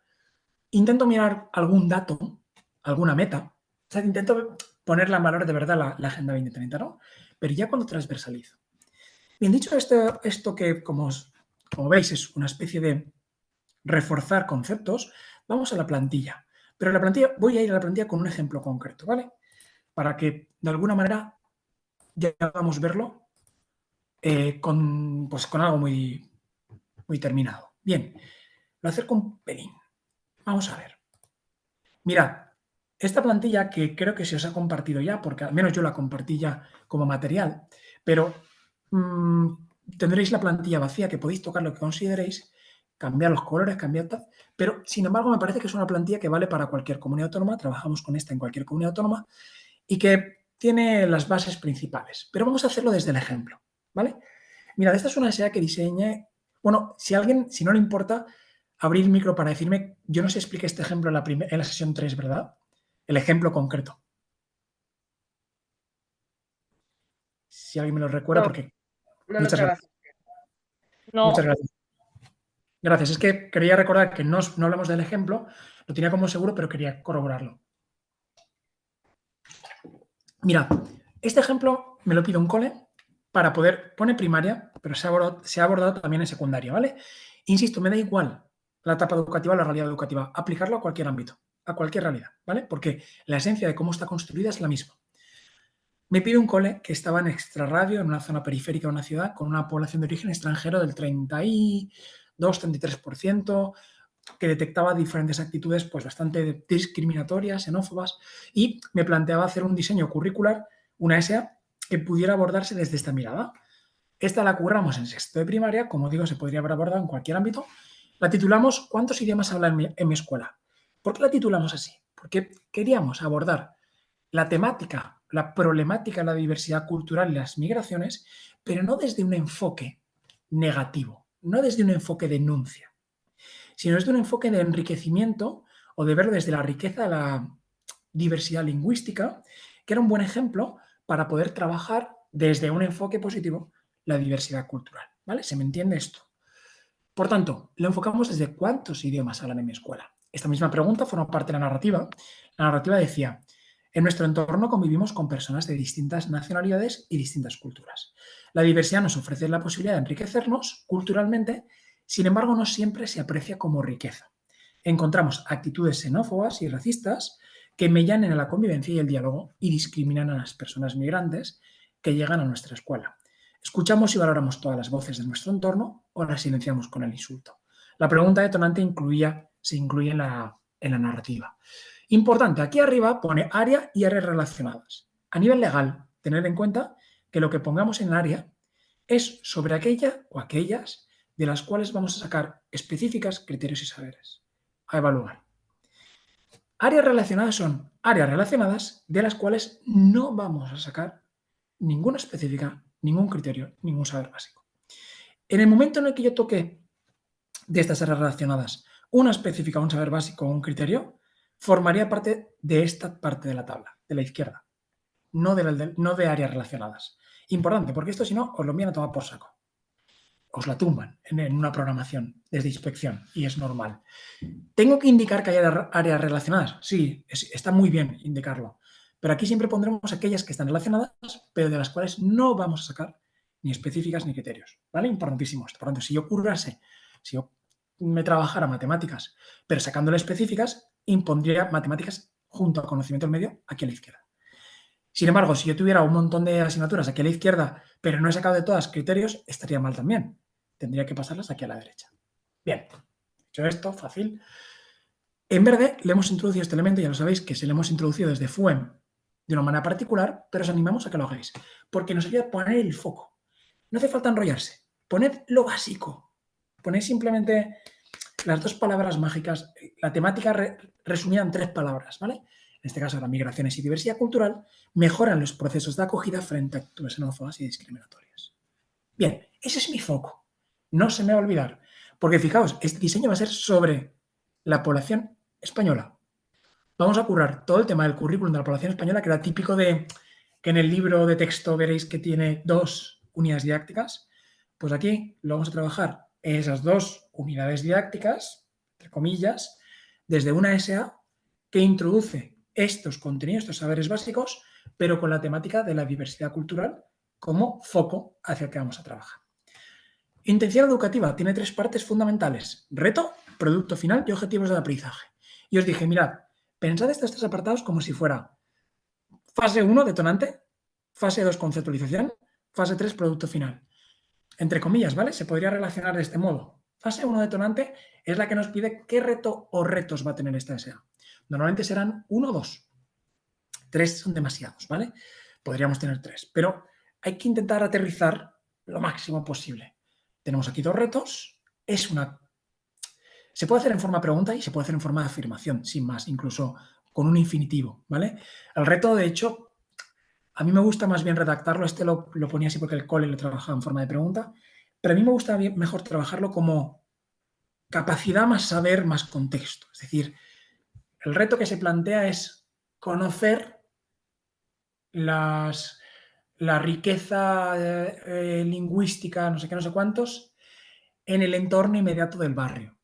Intento mirar algún dato, alguna meta, o sea, intento ponerla en valor de verdad la Agenda 2030, ¿no? Pero ya cuando transversalizo. Bien, dicho esto que, como veis, es una especie de reforzar conceptos, vamos a la plantilla. Pero la plantilla, voy a ir a la plantilla con un ejemplo concreto, ¿vale? Para que, de alguna manera, ya podamos verlo con algo muy terminado. Bien, lo acerco un pelín. Vamos a ver. Mirad, esta plantilla que creo que se os ha compartido ya, porque al menos yo la compartí ya como material, pero tendréis la plantilla vacía que podéis tocar lo que consideréis, cambiar los colores, cambiar tal, pero sin embargo me parece que es una plantilla que vale para cualquier comunidad autónoma, trabajamos con esta en cualquier comunidad autónoma y que tiene las bases principales, pero vamos a hacerlo desde el ejemplo, ¿vale? Mirad, esta es una SA que diseñé, bueno, si no le importa, abrir el micro para decirme, yo no sé, expliqué este ejemplo en la sesión 3, ¿verdad? El ejemplo concreto. Si alguien me lo recuerda, No, porque... no Muchas gracias. No. Muchas gracias. Gracias. Es que quería recordar que no hablamos del ejemplo, lo tenía como seguro, pero quería corroborarlo. Mira, este ejemplo me lo pide un cole para poder... Pone primaria, pero se ha abordado también en secundaria, ¿vale? Insisto, me da igual la etapa educativa, la realidad educativa, aplicarlo a cualquier ámbito, a cualquier realidad, ¿vale? Porque la esencia de cómo está construida es la misma. Me pide un cole que estaba en extrarradio, en una zona periférica de una ciudad, con una población de origen extranjero del 32-33%, que detectaba diferentes actitudes pues, bastante discriminatorias, xenófobas, y me planteaba hacer un diseño curricular, una SA, que pudiera abordarse desde esta mirada. Esta la curramos en sexto de primaria, como digo, se podría haber abordado en cualquier ámbito. La titulamos ¿Cuántos idiomas hablan en mi escuela? ¿Por qué la titulamos así? Porque queríamos abordar la temática, la problemática de la diversidad cultural y las migraciones, pero no desde un enfoque negativo, no desde un enfoque de denuncia, sino desde un enfoque de enriquecimiento o de ver desde la riqueza de la diversidad lingüística, que era un buen ejemplo para poder trabajar desde un enfoque positivo la diversidad cultural. ¿Vale? ¿Se me entiende esto? Por tanto, lo enfocamos desde cuántos idiomas hablan en mi escuela. Esta misma pregunta forma parte de la narrativa. La narrativa decía, en nuestro entorno convivimos con personas de distintas nacionalidades y distintas culturas. La diversidad nos ofrece la posibilidad de enriquecernos culturalmente, sin embargo, no siempre se aprecia como riqueza. Encontramos actitudes xenófobas y racistas que mellan en la convivencia y el diálogo y discriminan a las personas migrantes que llegan a nuestra escuela. ¿Escuchamos y valoramos todas las voces de nuestro entorno o las silenciamos con el insulto? La pregunta detonante se incluye en la narrativa. Importante, aquí arriba pone área y áreas relacionadas. A nivel legal, tener en cuenta que lo que pongamos en área es sobre aquella o aquellas de las cuales vamos a sacar específicas, criterios y saberes a evaluar. Áreas relacionadas son áreas relacionadas de las cuales no vamos a sacar ninguna específica, ningún criterio, ningún saber básico. En el momento en el que yo toque de estas áreas relacionadas una específica, un saber básico o un criterio, formaría parte de esta parte de la tabla, de la izquierda, no de áreas relacionadas. Importante, porque esto si no os lo envían a tomar por saco. Os la tumban en una programación desde inspección y es normal. ¿Tengo que indicar que hay áreas relacionadas? Sí, está muy bien indicarlo. Pero aquí siempre pondremos aquellas que están relacionadas, pero de las cuales no vamos a sacar ni específicas ni criterios. ¿Vale? Importantísimo esto. Por lo tanto, si yo me trabajara matemáticas, pero sacándole específicas, impondría matemáticas junto a conocimiento del medio aquí a la izquierda. Sin embargo, si yo tuviera un montón de asignaturas aquí a la izquierda, pero no he sacado de todas criterios, estaría mal también. Tendría que pasarlas aquí a la derecha. Bien, dicho esto, fácil. En verde le hemos introducido este elemento, ya lo sabéis, que se le hemos introducido desde FUEM de una manera particular, pero os animamos a que lo hagáis, porque nos ayuda a poner el foco. No hace falta enrollarse. Poned lo básico. Poned simplemente las dos palabras mágicas, la temática resumida en 3 palabras, ¿vale? En este caso, las migraciones y diversidad cultural mejoran los procesos de acogida frente a actitudes xenófobas y discriminatorias. Bien, ese es mi foco. No se me va a olvidar. Porque fijaos, este diseño va a ser sobre la población española. Vamos a currar todo el tema del currículum de la población española, que era típico de que en el libro de texto veréis que tiene 2 unidades didácticas. Pues aquí lo vamos a trabajar esas 2 unidades didácticas, entre comillas, desde una SA que introduce estos contenidos, estos saberes básicos, pero con la temática de la diversidad cultural como foco hacia el que vamos a trabajar. Intención educativa tiene 3 partes fundamentales: reto, producto final y objetivos de aprendizaje. Y os dije, mirad, pensad estos 3 apartados como si fuera fase 1, detonante, fase 2, conceptualización, fase 3, producto final. Entre comillas, ¿vale? Se podría relacionar de este modo. Fase 1, detonante, es la que nos pide qué reto o retos va a tener esta SA. Normalmente serán 1 o 2. 3 son demasiados, ¿vale? Podríamos tener 3, pero hay que intentar aterrizar lo máximo posible. Tenemos aquí 2 retos. Se puede hacer en forma de pregunta y se puede hacer en forma de afirmación, sin más, incluso con un infinitivo, ¿vale? El reto, de hecho, a mí me gusta más bien redactarlo. Este lo ponía así porque el cole lo trabajaba en forma de pregunta, pero a mí me gusta mejor trabajarlo como capacidad más saber más contexto. Es decir, el reto que se plantea es conocer la riqueza lingüística, no sé qué, no sé cuántos, en el entorno inmediato del barrio.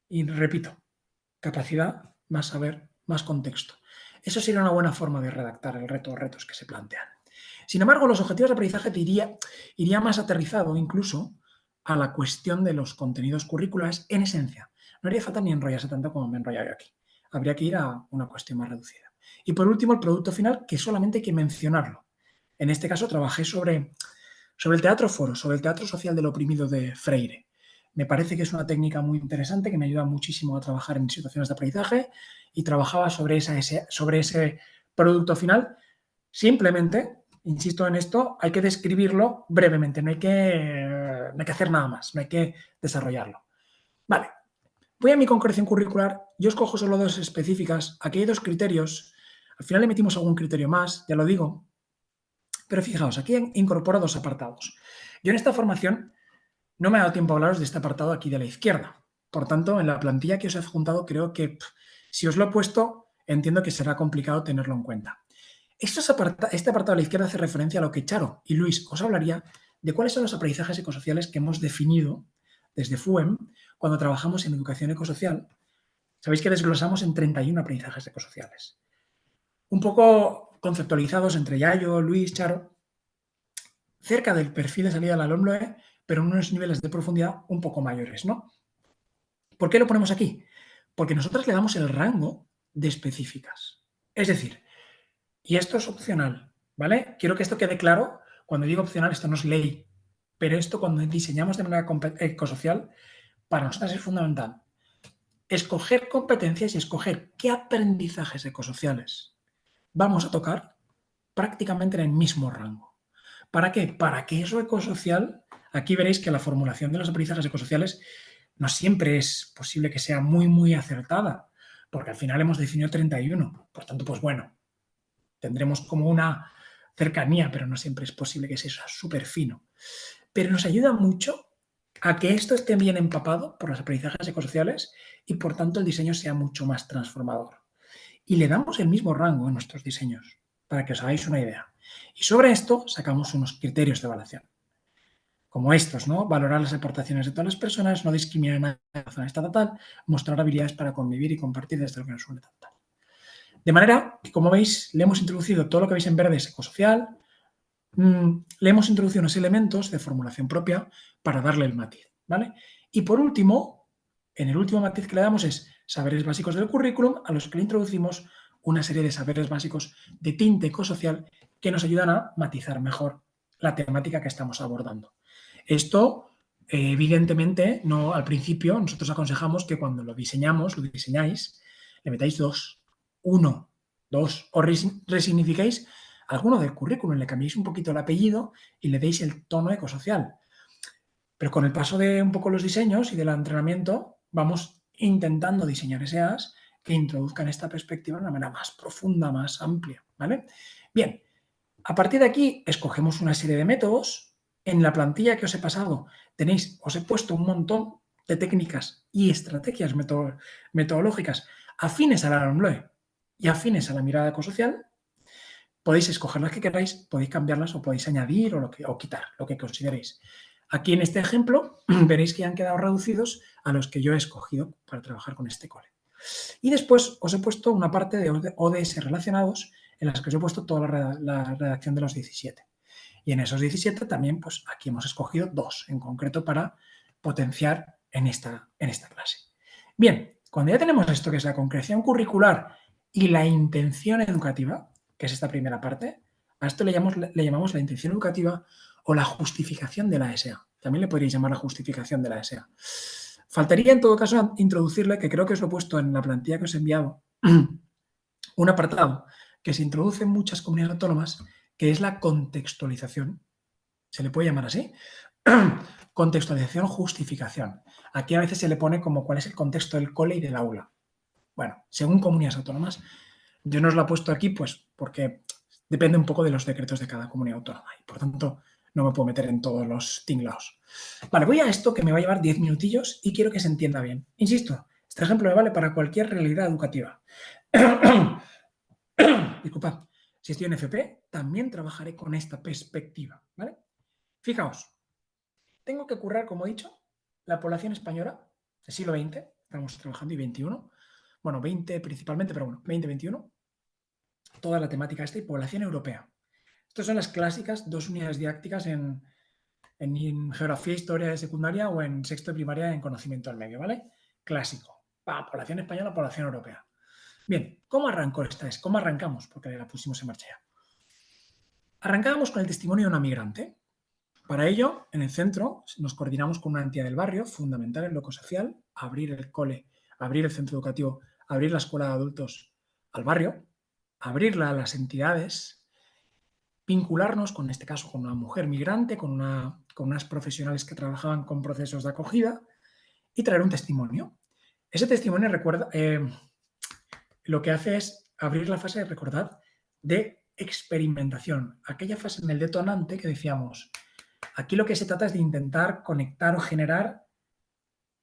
Y repito, capacidad más saber, más contexto. Eso sería una buena forma de redactar el reto o retos que se plantean. Sin embargo, los objetivos de aprendizaje iría más aterrizado incluso a la cuestión de los contenidos curriculares en esencia. No haría falta ni enrollarse tanto como me he enrollado yo aquí. Habría que ir a una cuestión más reducida. Y por último, el producto final, que solamente hay que mencionarlo. En este caso trabajé sobre el teatro foro, sobre el teatro social del oprimido de Freire. Me parece que es una técnica muy interesante que me ayuda muchísimo a trabajar en situaciones de aprendizaje y trabajaba sobre ese producto final. Simplemente, insisto en esto, hay que describirlo brevemente, no hay que hacer nada más, no hay que desarrollarlo. Vale, voy a mi concreción curricular, yo escojo solo dos específicas, aquí hay dos criterios, al final le metimos algún criterio más, ya lo digo, pero fijaos, aquí incorporo dos apartados. Yo en esta formación no me ha dado tiempo a hablaros de este apartado aquí de la izquierda. Por tanto, en la plantilla que os he adjuntado, creo que si os lo he puesto, entiendo que será complicado tenerlo en cuenta. Este apartado a la izquierda hace referencia a lo que Charo y Luis os hablaría de cuáles son los aprendizajes ecosociales que hemos definido desde FUEM cuando trabajamos en educación ecosocial. Sabéis que desglosamos en 31 aprendizajes ecosociales. Un poco conceptualizados entre Yayo, Luis, Charo, cerca del perfil de salida de la LOMLOE, pero en unos niveles de profundidad un poco mayores, ¿no? ¿Por qué lo ponemos aquí? Porque nosotros le damos el rango de específicas. Es decir, y esto es opcional, ¿vale? Quiero que esto quede claro. Cuando digo opcional, esto no es ley, pero esto cuando diseñamos de manera ecosocial, para nosotros es fundamental. Escoger competencias y escoger qué aprendizajes ecosociales vamos a tocar prácticamente en el mismo rango. ¿Para qué? Para que eso ecosocial, aquí veréis que la formulación de los aprendizajes ecosociales no siempre es posible que sea muy, muy acertada, porque al final hemos definido 31. Por tanto, pues bueno, tendremos como una cercanía, pero no siempre es posible que sea súper fino. Pero nos ayuda mucho a que esto esté bien empapado por los aprendizajes ecosociales y por tanto el diseño sea mucho más transformador. Y le damos el mismo rango a nuestros diseños, para que os hagáis una idea. Y sobre esto sacamos unos criterios de evaluación, como estos, ¿no? Valorar las aportaciones de todas las personas, no discriminar a nadie en la zona estatal, mostrar habilidades para convivir y compartir desde lo que nos suele tanto. De manera que, como veis, le hemos introducido todo lo que veis en verde es ecosocial, le hemos introducido unos elementos de formulación propia para darle el matiz, ¿vale? Y por último, en el último matiz que le damos es saberes básicos del currículum, a los que le introducimos una serie de saberes básicos de tinte ecosocial que nos ayudan a matizar mejor la temática que estamos abordando. Esto, evidentemente, no al principio nosotros aconsejamos que cuando lo diseñáis, le metáis 2, 1, 2, o resignificáis alguno del currículum, le cambiéis un poquito el apellido y le deis el tono ecosocial. Pero con el paso de un poco los diseños y del entrenamiento, vamos intentando diseñar SEAs que introduzcan esta perspectiva de una manera más profunda, más amplia, ¿vale? Bien, a partir de aquí escogemos una serie de métodos. En la plantilla que os he pasado os he puesto un montón de técnicas y estrategias metodológicas afines a la LOMLOE y afines a la mirada ecosocial. Podéis escoger las que queráis, podéis cambiarlas o podéis añadir o quitar, lo que consideréis. Aquí en este ejemplo veréis que han quedado reducidos a los que yo he escogido para trabajar con este cole. Y después os he puesto una parte de ODS relacionados en las que os he puesto toda la redacción de los 17. Y en esos 17 también, pues aquí hemos escogido 2 en concreto para potenciar en esta clase. Bien, cuando ya tenemos esto que es la concreción curricular y la intención educativa, que es esta primera parte, a esto le llamamos la intención educativa o la justificación de la SA. También le podríais llamar la justificación de la SA. Faltaría en todo caso introducirle, que creo que os lo he puesto en la plantilla que os he enviado, un apartado que se introduce en muchas comunidades autónomas, que es la contextualización. Se le puede llamar así. Contextualización, justificación. Aquí a veces se le pone como cuál es el contexto del cole y del aula. Bueno, según comunidades autónomas. Yo no os lo he puesto aquí pues porque depende un poco de los decretos de cada comunidad autónoma y por tanto no me puedo meter en todos los tinglaos. Vale, voy a esto que me va a llevar 10 minutillos y quiero que se entienda bien. Insisto, este ejemplo me vale para cualquier realidad educativa. Disculpad, si estoy en FP, también trabajaré con esta perspectiva, ¿vale? Fijaos, tengo que currar, como he dicho, la población española del siglo XX, estamos trabajando y XXI, bueno, 20 principalmente, pero bueno, 20-21, toda la temática esta y población europea. Estas son las clásicas 2 unidades didácticas en en geografía, historia de secundaria o en sexto de primaria en conocimiento del medio, ¿vale? Clásico. Población española, población europea. Bien, ¿cómo arrancó esta? ¿Cómo arrancamos? Porque la pusimos en marcha ya. Arrancábamos con el testimonio de una migrante. Para ello, en el centro, nos coordinamos con una entidad del barrio, fundamental en lo ecosocial, abrir el cole, abrir el centro educativo, abrir la escuela de adultos al barrio, abrirla a las entidades, vincularnos, con este caso, con una mujer migrante, con unas profesionales que trabajaban con procesos de acogida y traer un testimonio. Ese testimonio lo que hace es abrir la fase de, recordad, de experimentación, aquella fase en el detonante que decíamos, aquí lo que se trata es de intentar conectar o generar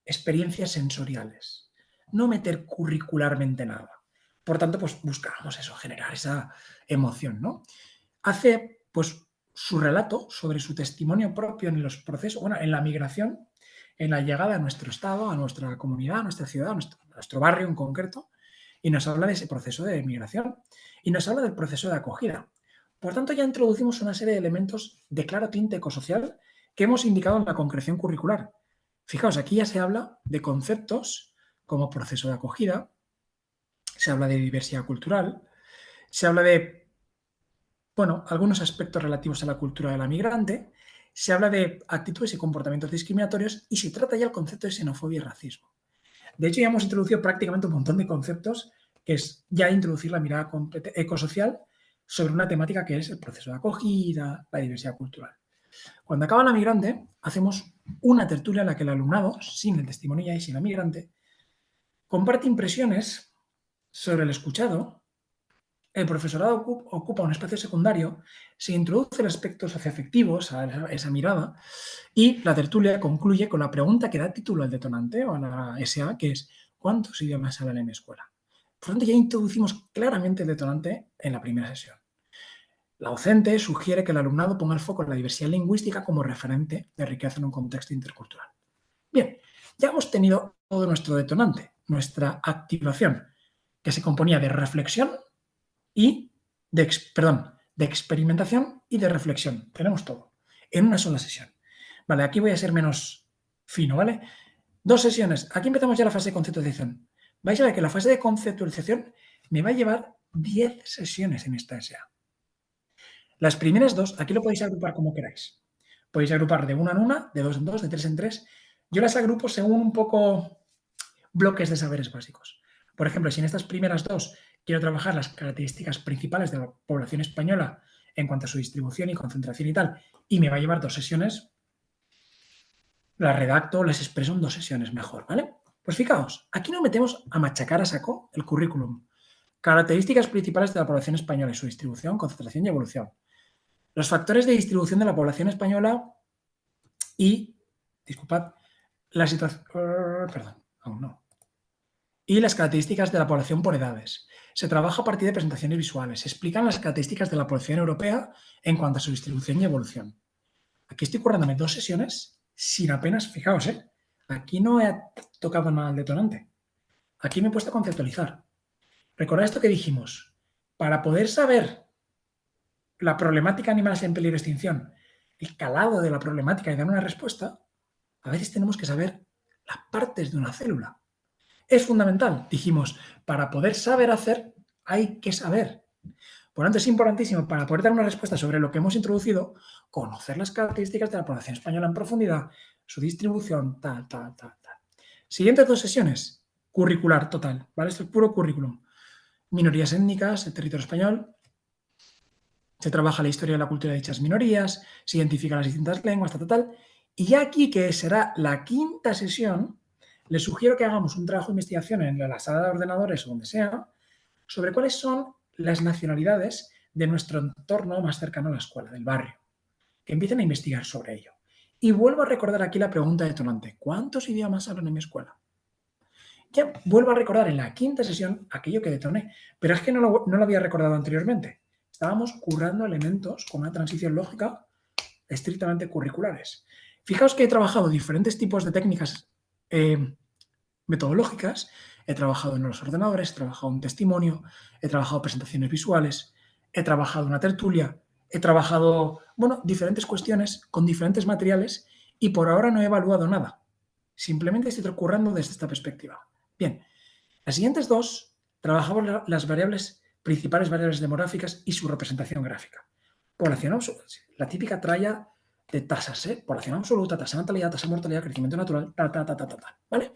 experiencias sensoriales, no meter curricularmente nada. Por tanto, pues buscábamos eso, generar esa emoción, ¿no? Hace, pues, su relato sobre su testimonio propio en los procesos, bueno, en la migración, en la llegada a nuestro estado, a nuestra comunidad, a nuestra ciudad, a nuestro barrio en concreto, y nos habla de ese proceso de migración y nos habla del proceso de acogida. Por tanto, ya introducimos una serie de elementos de claro tinte ecosocial que hemos indicado en la concreción curricular. Fijaos, aquí ya se habla de conceptos como proceso de acogida, se habla de diversidad cultural, se habla de, bueno, algunos aspectos relativos a la cultura de la migrante, se habla de actitudes y comportamientos discriminatorios y se trata ya el concepto de xenofobia y racismo. De hecho, ya hemos introducido prácticamente un montón de conceptos, que es ya introducir la mirada ecosocial sobre una temática que es el proceso de acogida, la diversidad cultural. Cuando acaba la migrante, hacemos una tertulia en la que el alumnado, sin el testimonio ya y sin la migrante, comparte impresiones sobre el escuchado, el profesorado ocupa un espacio secundario, se introducen aspectos socioafectivos a esa mirada y la tertulia concluye con la pregunta que da título al detonante o a la SA, que es ¿cuántos idiomas hablan en mi escuela? Por lo tanto, ya introducimos claramente el detonante en la primera sesión. La docente sugiere que el alumnado ponga el foco en la diversidad lingüística como referente de riqueza en un contexto intercultural. Bien, ya hemos tenido todo nuestro detonante, nuestra activación, que se componía de reflexión y de experimentación y de reflexión. Tenemos todo en una sola sesión. Vale, aquí voy a ser menos fino, ¿vale? 2 sesiones. Aquí empezamos ya la fase de conceptualización. Vais a ver que la fase de conceptualización me va a llevar 10 sesiones en esta SA. Las primeras 2, aquí lo podéis agrupar como queráis. Podéis agrupar de 1 en 1, de 2 en 2, de 3 en 3. Yo las agrupo según un poco bloques de saberes básicos. Por ejemplo, si en estas primeras 2 quiero trabajar las características principales de la población española en cuanto a su distribución y concentración y tal, y me va a llevar 2 sesiones, las redacto, las expreso en 2 sesiones mejor, ¿vale? Pues fijaos, aquí nos metemos a machacar a saco el currículum. Características principales de la población española y su distribución, concentración y evolución. Los factores de distribución de la población española y, disculpad, la situación, perdón, aún no. Y las características de la población por edades. Se trabaja a partir de presentaciones visuales. Se explican las características de la población europea en cuanto a su distribución y evolución. Aquí estoy currándome 2 sesiones sin apenas, fijaos, aquí no he tocado nada al detonante. Aquí me he puesto a conceptualizar. Recordad esto que dijimos. Para poder saber la problemática animales en peligro de extinción, el calado de la problemática y dar una respuesta, a veces tenemos que saber las partes de una célula. Es fundamental, dijimos, para poder saber hacer hay que saber. Por lo tanto, es importantísimo para poder dar una respuesta sobre lo que hemos introducido, conocer las características de la población española en profundidad, su distribución, tal. Siguientes 2 sesiones, curricular total, ¿vale? Esto es puro currículum. Minorías étnicas, el territorio español, se trabaja la historia y la cultura de dichas minorías, se identifican las distintas lenguas, tal. Y ya aquí, que será la 5ª sesión, les sugiero que hagamos un trabajo de investigación en la sala de ordenadores o donde sea, sobre cuáles son las nacionalidades de nuestro entorno más cercano a la escuela, del barrio, que empiecen a investigar sobre ello. Y vuelvo a recordar aquí la pregunta detonante, ¿cuántos idiomas hablan en mi escuela? Ya vuelvo a recordar en la 5ª sesión aquello que detoné, pero es que no lo había recordado anteriormente. Estábamos currando elementos con una transición lógica estrictamente curriculares. Fijaos que he trabajado diferentes tipos de técnicas metodológicas, he trabajado en los ordenadores, he trabajado en testimonio, he trabajado presentaciones visuales, he trabajado una tertulia, he trabajado, bueno, diferentes cuestiones con diferentes materiales y por ahora no he evaluado nada. Simplemente estoy currando desde esta perspectiva. Bien, las siguientes dos trabajamos las principales variables demográficas y su representación gráfica. Población absoluta, la típica tralla de tasas, población absoluta, tasa de natalidad, tasa de mortalidad, crecimiento natural, ¿vale?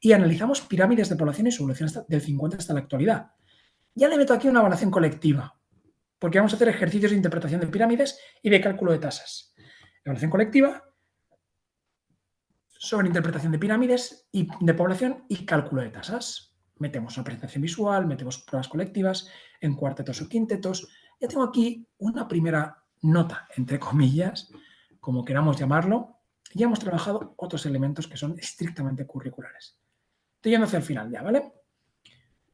Y analizamos pirámides de población y su evolución del 50 hasta la actualidad. Ya le meto aquí una evaluación colectiva, porque vamos a hacer ejercicios de interpretación de pirámides y de cálculo de tasas. Evaluación colectiva sobre interpretación de pirámides y de población y cálculo de tasas. Metemos una presentación visual, metemos pruebas colectivas en cuartetos o quintetos. Ya tengo aquí una primera nota, entre comillas, como queramos llamarlo. Ya hemos trabajado otros elementos que son estrictamente curriculares. Estoy yendo hacia el final ya, ¿vale?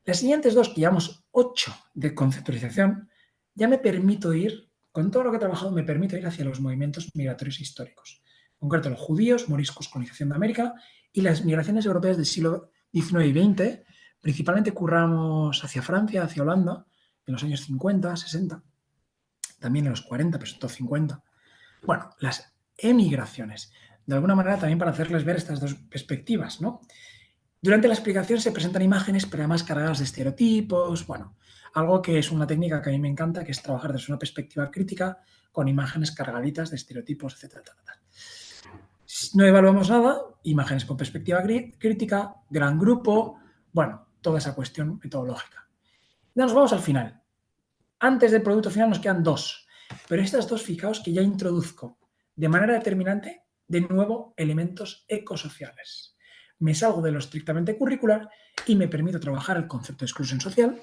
Las siguientes dos, que llevamos 8 de conceptualización, ya me permito ir, con todo lo que he trabajado, me permito ir hacia los movimientos migratorios históricos. En concreto, los judíos, moriscos, colonización de América y las migraciones europeas del siglo XIX y XX. Principalmente curramos hacia Francia, hacia Holanda, en los años 50, 60, también en los 40, pero sobre todo 50. Bueno, las emigraciones, de alguna manera también para hacerles ver estas dos perspectivas, ¿no? Durante la explicación se presentan imágenes, pero además cargadas de estereotipos, bueno, algo que es una técnica que a mí me encanta, que es trabajar desde una perspectiva crítica con imágenes cargaditas de estereotipos, etcétera, etcétera. No evaluamos nada, imágenes con perspectiva crítica, gran grupo, bueno, toda esa cuestión metodológica. Ya nos vamos al final. Antes del producto final nos quedan dos, pero estas dos, fijaos que ya introduzco de manera determinante, de nuevo, elementos ecosociales. Me salgo de lo estrictamente curricular y me permito trabajar el concepto de exclusión social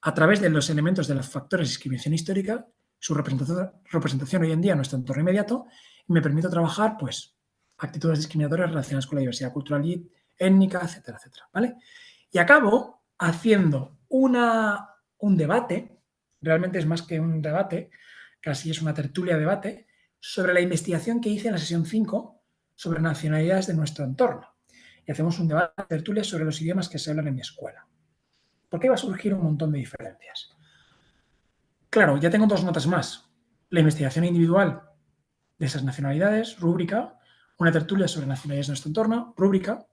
a través de los elementos de los factores de discriminación histórica, su representación hoy en día en nuestro entorno inmediato, y me permito trabajar, pues, actitudes discriminatorias relacionadas con la diversidad cultural y étnica, etcétera, etcétera, ¿vale? Y acabo haciendo un debate, realmente es más que un debate, casi es una tertulia debate, sobre la investigación que hice en la sesión 5 sobre nacionalidades de nuestro entorno. Y hacemos un debate, tertulia sobre los idiomas que se hablan en mi escuela. ¿Por qué va a surgir un montón de diferencias? Claro, ya tengo dos notas más. La investigación individual de esas nacionalidades, rúbrica, una tertulia sobre nacionalidades de nuestro entorno, rúbrica,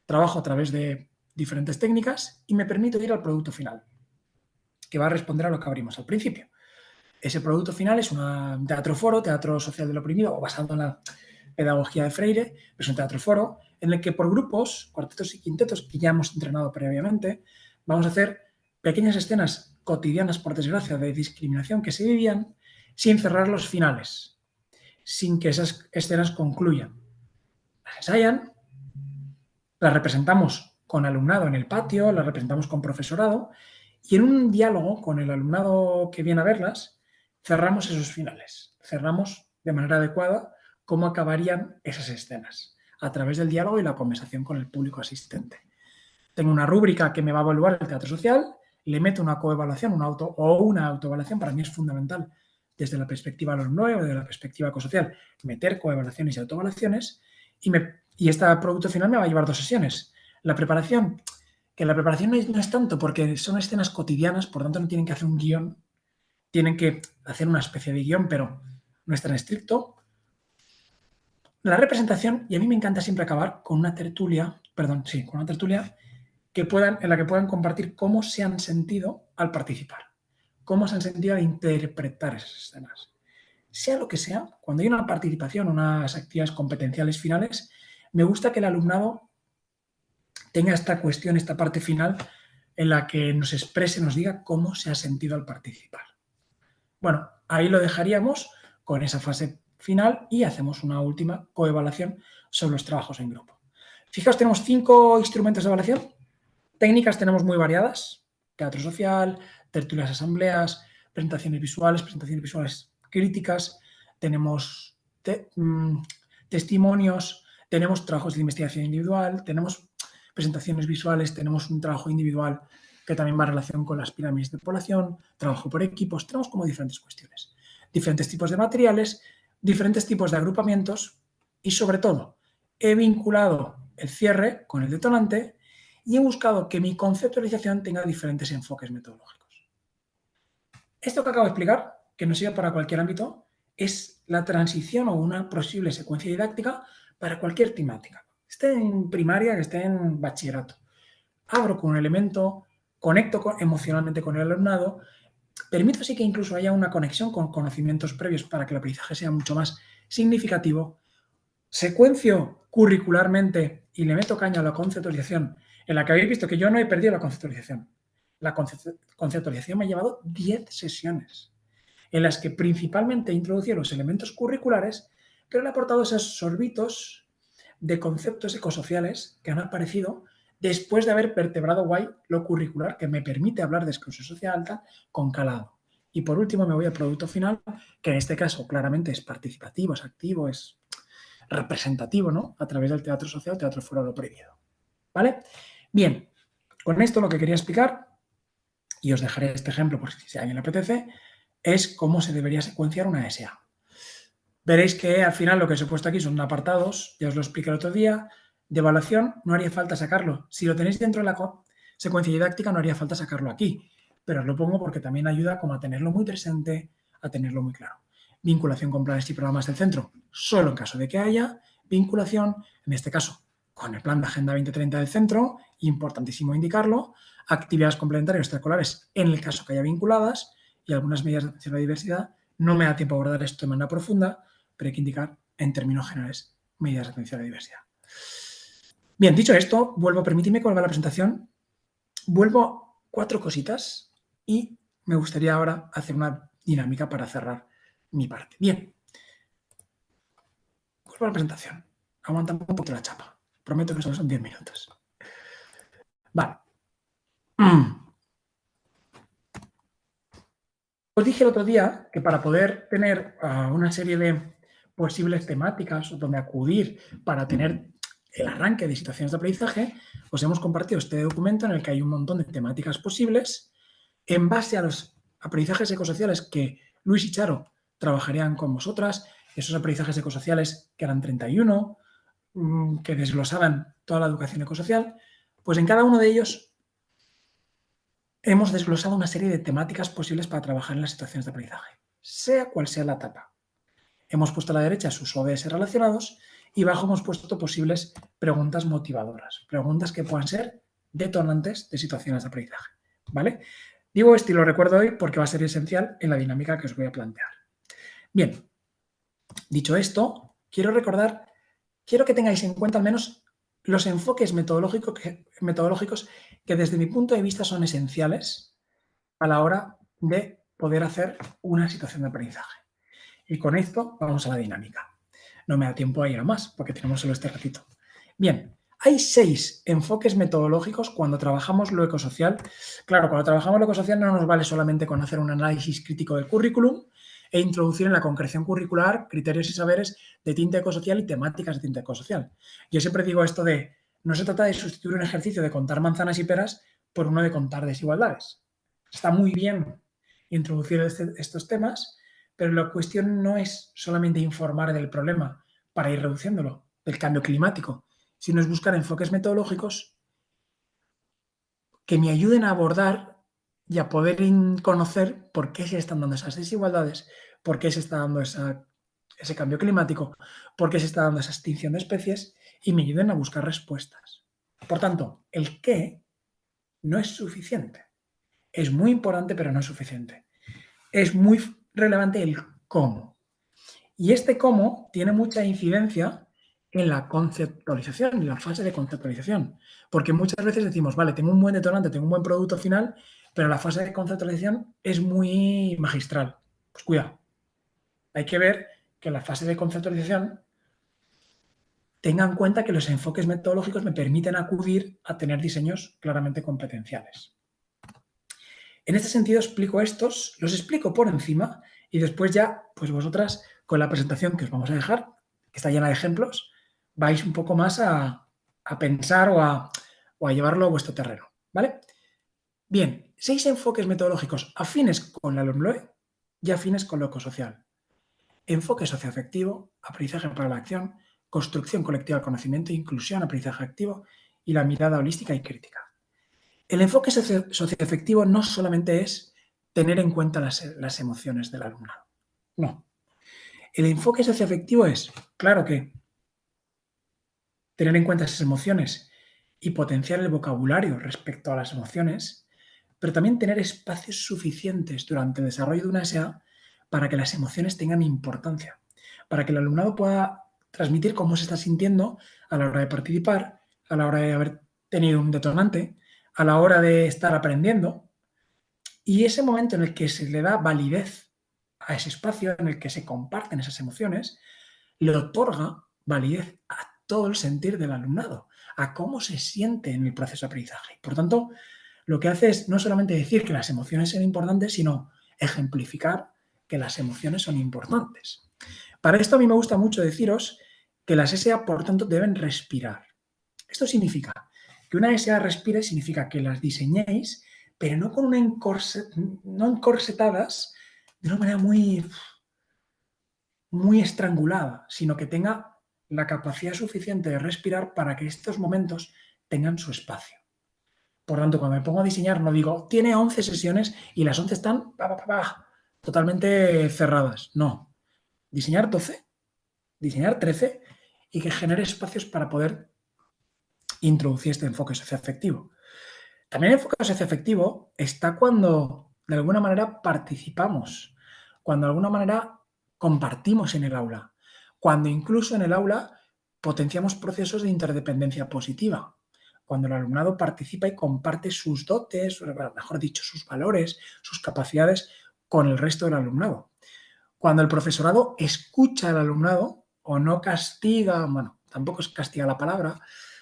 trabajo a través de diferentes técnicas y me permito ir al producto final, que va a responder a lo que abrimos al principio. Ese producto final es un teatro-foro, teatro social del oprimido, o basado en la pedagogía de Freire, es un teatro-foro en el que por grupos, cuartetos y quintetos, que ya hemos entrenado previamente, vamos a hacer pequeñas escenas cotidianas, por desgracia, de discriminación que se vivían sin cerrar los finales, sin que esas escenas concluyan. Las ensayan, las representamos con alumnado en el patio, las representamos con profesorado y en un diálogo con el alumnado que viene a verlas, cerramos esos finales, cerramos de manera adecuada cómo acabarían esas escenas a través del diálogo y la conversación con el público asistente. Tengo una rúbrica que me va a evaluar el teatro social, le meto una coevaluación, una autoevaluación, para mí es fundamental desde la perspectiva de los nuevos, desde la perspectiva ecosocial, meter coevaluaciones y autoevaluaciones y este producto final me va a llevar 2 sesiones. La preparación, que la preparación no es tanto porque son escenas cotidianas, por tanto no tienen que hacer un guión, tienen que hacer una especie de guión, pero no es tan estricto. La representación, y a mí me encanta siempre acabar con una tertulia, en la que puedan compartir cómo se han sentido al participar, cómo se han sentido al interpretar esas escenas. Sea lo que sea, cuando hay una participación, unas actividades competenciales finales, me gusta que el alumnado tenga esta cuestión, esta parte final, en la que nos exprese, nos diga cómo se ha sentido al participar. Bueno, ahí lo dejaríamos con esa fase final y hacemos una última coevaluación sobre los trabajos en grupo. Fijaos, tenemos 5 instrumentos de evaluación. Técnicas tenemos muy variadas: teatro social, tertulias, asambleas, presentaciones visuales críticas, tenemos testimonios, tenemos trabajos de investigación individual, tenemos presentaciones visuales, tenemos un trabajo individual que también va en relación con las pirámides de población, trabajo por equipos, tenemos como diferentes cuestiones, diferentes tipos de materiales, diferentes tipos de agrupamientos y, sobre todo, he vinculado el cierre con el detonante y he buscado que mi conceptualización tenga diferentes enfoques metodológicos. Esto que acabo de explicar que nos sirve para cualquier ámbito es la transición o una posible secuencia didáctica para cualquier temática. Esté en primaria, que esté en bachillerato. Abro con un elemento, conecto emocionalmente con el alumnado, permito así que incluso haya una conexión con conocimientos previos para que el aprendizaje sea mucho más significativo. Secuencio curricularmente y le meto caña a la conceptualización, en la que habéis visto que yo no he perdido la conceptualización. La conceptualización me ha llevado 10 sesiones, en las que principalmente he introducido los elementos curriculares, pero le he aportado esos sorbitos de conceptos ecosociales que han aparecido después de haber vertebrado guay lo curricular, que me permite hablar de exclusión social alta con calado. Y por último me voy al producto final, que en este caso claramente es participativo, es activo, es representativo, ¿no? A través del teatro social, teatro fuera de lo prohibido. ¿Vale? Bien, con esto lo que quería explicar, y os dejaré este ejemplo por si a alguien le apetece, es cómo se debería secuenciar una SA. Veréis que al final lo que os he puesto aquí son apartados, ya os lo expliqué el otro día, de evaluación no haría falta sacarlo. Si lo tenéis dentro de la secuencia didáctica no haría falta sacarlo aquí, pero os lo pongo porque también ayuda como a tenerlo muy presente, a tenerlo muy claro. Vinculación con planes y programas del centro, solo en caso de que haya vinculación, en este caso con el plan de Agenda 2030 del centro, importantísimo indicarlo, actividades complementarias extracurriculares en el caso que haya vinculadas y algunas medidas de atención a la diversidad. No me da tiempo a abordar esto de manera profunda, pero hay que indicar en términos generales medidas de atención a la diversidad. Bien, dicho esto, permitidme que vuelva a la presentación, vuelvo 4 cositas y me gustaría ahora hacer una dinámica para cerrar mi parte. Bien, vuelvo a la presentación, aguantamos un poquito la chapa, prometo que solo son 10 minutos. Vale. Os dije el otro día que para poder tener una serie de posibles temáticas donde acudir para tener el arranque de situaciones de aprendizaje, os hemos compartido este documento en el que hay un montón de temáticas posibles en base a los aprendizajes ecosociales que Luis y Charo trabajarían con vosotras, esos aprendizajes ecosociales que eran 31, que desglosaban toda la educación ecosocial, pues en cada uno de ellos hemos desglosado una serie de temáticas posibles para trabajar en las situaciones de aprendizaje, sea cual sea la etapa. Hemos puesto a la derecha sus ODS relacionados y abajo hemos puesto posibles preguntas motivadoras, preguntas que puedan ser detonantes de situaciones de aprendizaje, ¿vale? Digo esto y lo recuerdo hoy porque va a ser esencial en la dinámica que os voy a plantear. Bien, dicho esto, quiero que tengáis en cuenta al menos los enfoques metodológicos que desde mi punto de vista son esenciales a la hora de poder hacer una situación de aprendizaje. Y con esto vamos a la dinámica. No me da tiempo a ir a más porque tenemos solo este ratito. Bien, hay 6 enfoques metodológicos cuando trabajamos lo ecosocial. Claro, cuando trabajamos lo ecosocial no nos vale solamente con hacer un análisis crítico del currículum e introducir en la concreción curricular criterios y saberes de tinte ecosocial y temáticas de tinte ecosocial. Yo siempre digo esto de, no se trata de sustituir un ejercicio de contar manzanas y peras por uno de contar desigualdades. Está muy bien introducir estos temas, pero la cuestión no es solamente informar del problema para ir reduciéndolo, del cambio climático, sino es buscar enfoques metodológicos que me ayuden a abordar y a poder conocer por qué se están dando esas desigualdades, por qué se está dando ese cambio climático, por qué se está dando esa extinción de especies y me ayuden a buscar respuestas. Por tanto, el qué no es suficiente. Es muy importante, pero no es suficiente. Es muy relevante el cómo. Y este cómo tiene mucha incidencia en la conceptualización, en la fase de conceptualización. Porque muchas veces decimos, vale, tengo un buen detonante, tengo un buen producto final, pero la fase de conceptualización es muy magistral. Pues cuidado. Hay que ver que la fase de conceptualización tenga en cuenta que los enfoques metodológicos me permiten acudir a tener diseños claramente competenciales. En este sentido explico estos, los explico por encima y después ya, pues vosotras con la presentación que os vamos a dejar, que está llena de ejemplos, vais un poco más a pensar o a llevarlo a vuestro terreno, ¿vale? Bien, 6 enfoques metodológicos afines con la LOMLOE y afines con lo ecosocial. Enfoque socioafectivo, aprendizaje para la acción, construcción colectiva del conocimiento, inclusión, aprendizaje activo y la mirada holística y crítica. El enfoque socioafectivo no solamente es tener en cuenta las emociones del alumnado. No. El enfoque socioafectivo es, claro que tener en cuenta esas emociones y potenciar el vocabulario respecto a las emociones, pero también tener espacios suficientes durante el desarrollo de una SA para que las emociones tengan importancia, para que el alumnado pueda transmitir cómo se está sintiendo a la hora de participar, a la hora de haber tenido un detonante, a la hora de estar aprendiendo. Y ese momento en el que se le da validez a ese espacio, en el que se comparten esas emociones, le otorga validez a todo el sentir del alumnado, a cómo se siente en el proceso de aprendizaje. Por tanto, lo que hace es no solamente decir que las emociones son importantes, sino ejemplificar que las emociones son importantes. Para esto a mí me gusta mucho deciros que las SA, por tanto, deben respirar. Esto significa que una SA respire, significa que las diseñéis, pero no con una no encorsetadas de una manera muy estrangulada, sino que tenga la capacidad suficiente de respirar para que estos momentos tengan su espacio. Por tanto, cuando me pongo a diseñar, no digo, tiene 11 sesiones y las 11 están totalmente cerradas. No. Diseñar 12, diseñar 13 y que genere espacios para poder introducir este enfoque socioafectivo. También el enfoque socioafectivo está cuando, de alguna manera, participamos, cuando de alguna manera compartimos en el aula, cuando incluso en el aula potenciamos procesos de interdependencia positiva, cuando el alumnado participa y comparte sus dotes, mejor dicho, sus valores, sus capacidades con el resto del alumnado. Cuando el profesorado escucha al alumnado o no castiga, bueno, tampoco es castiga la palabra,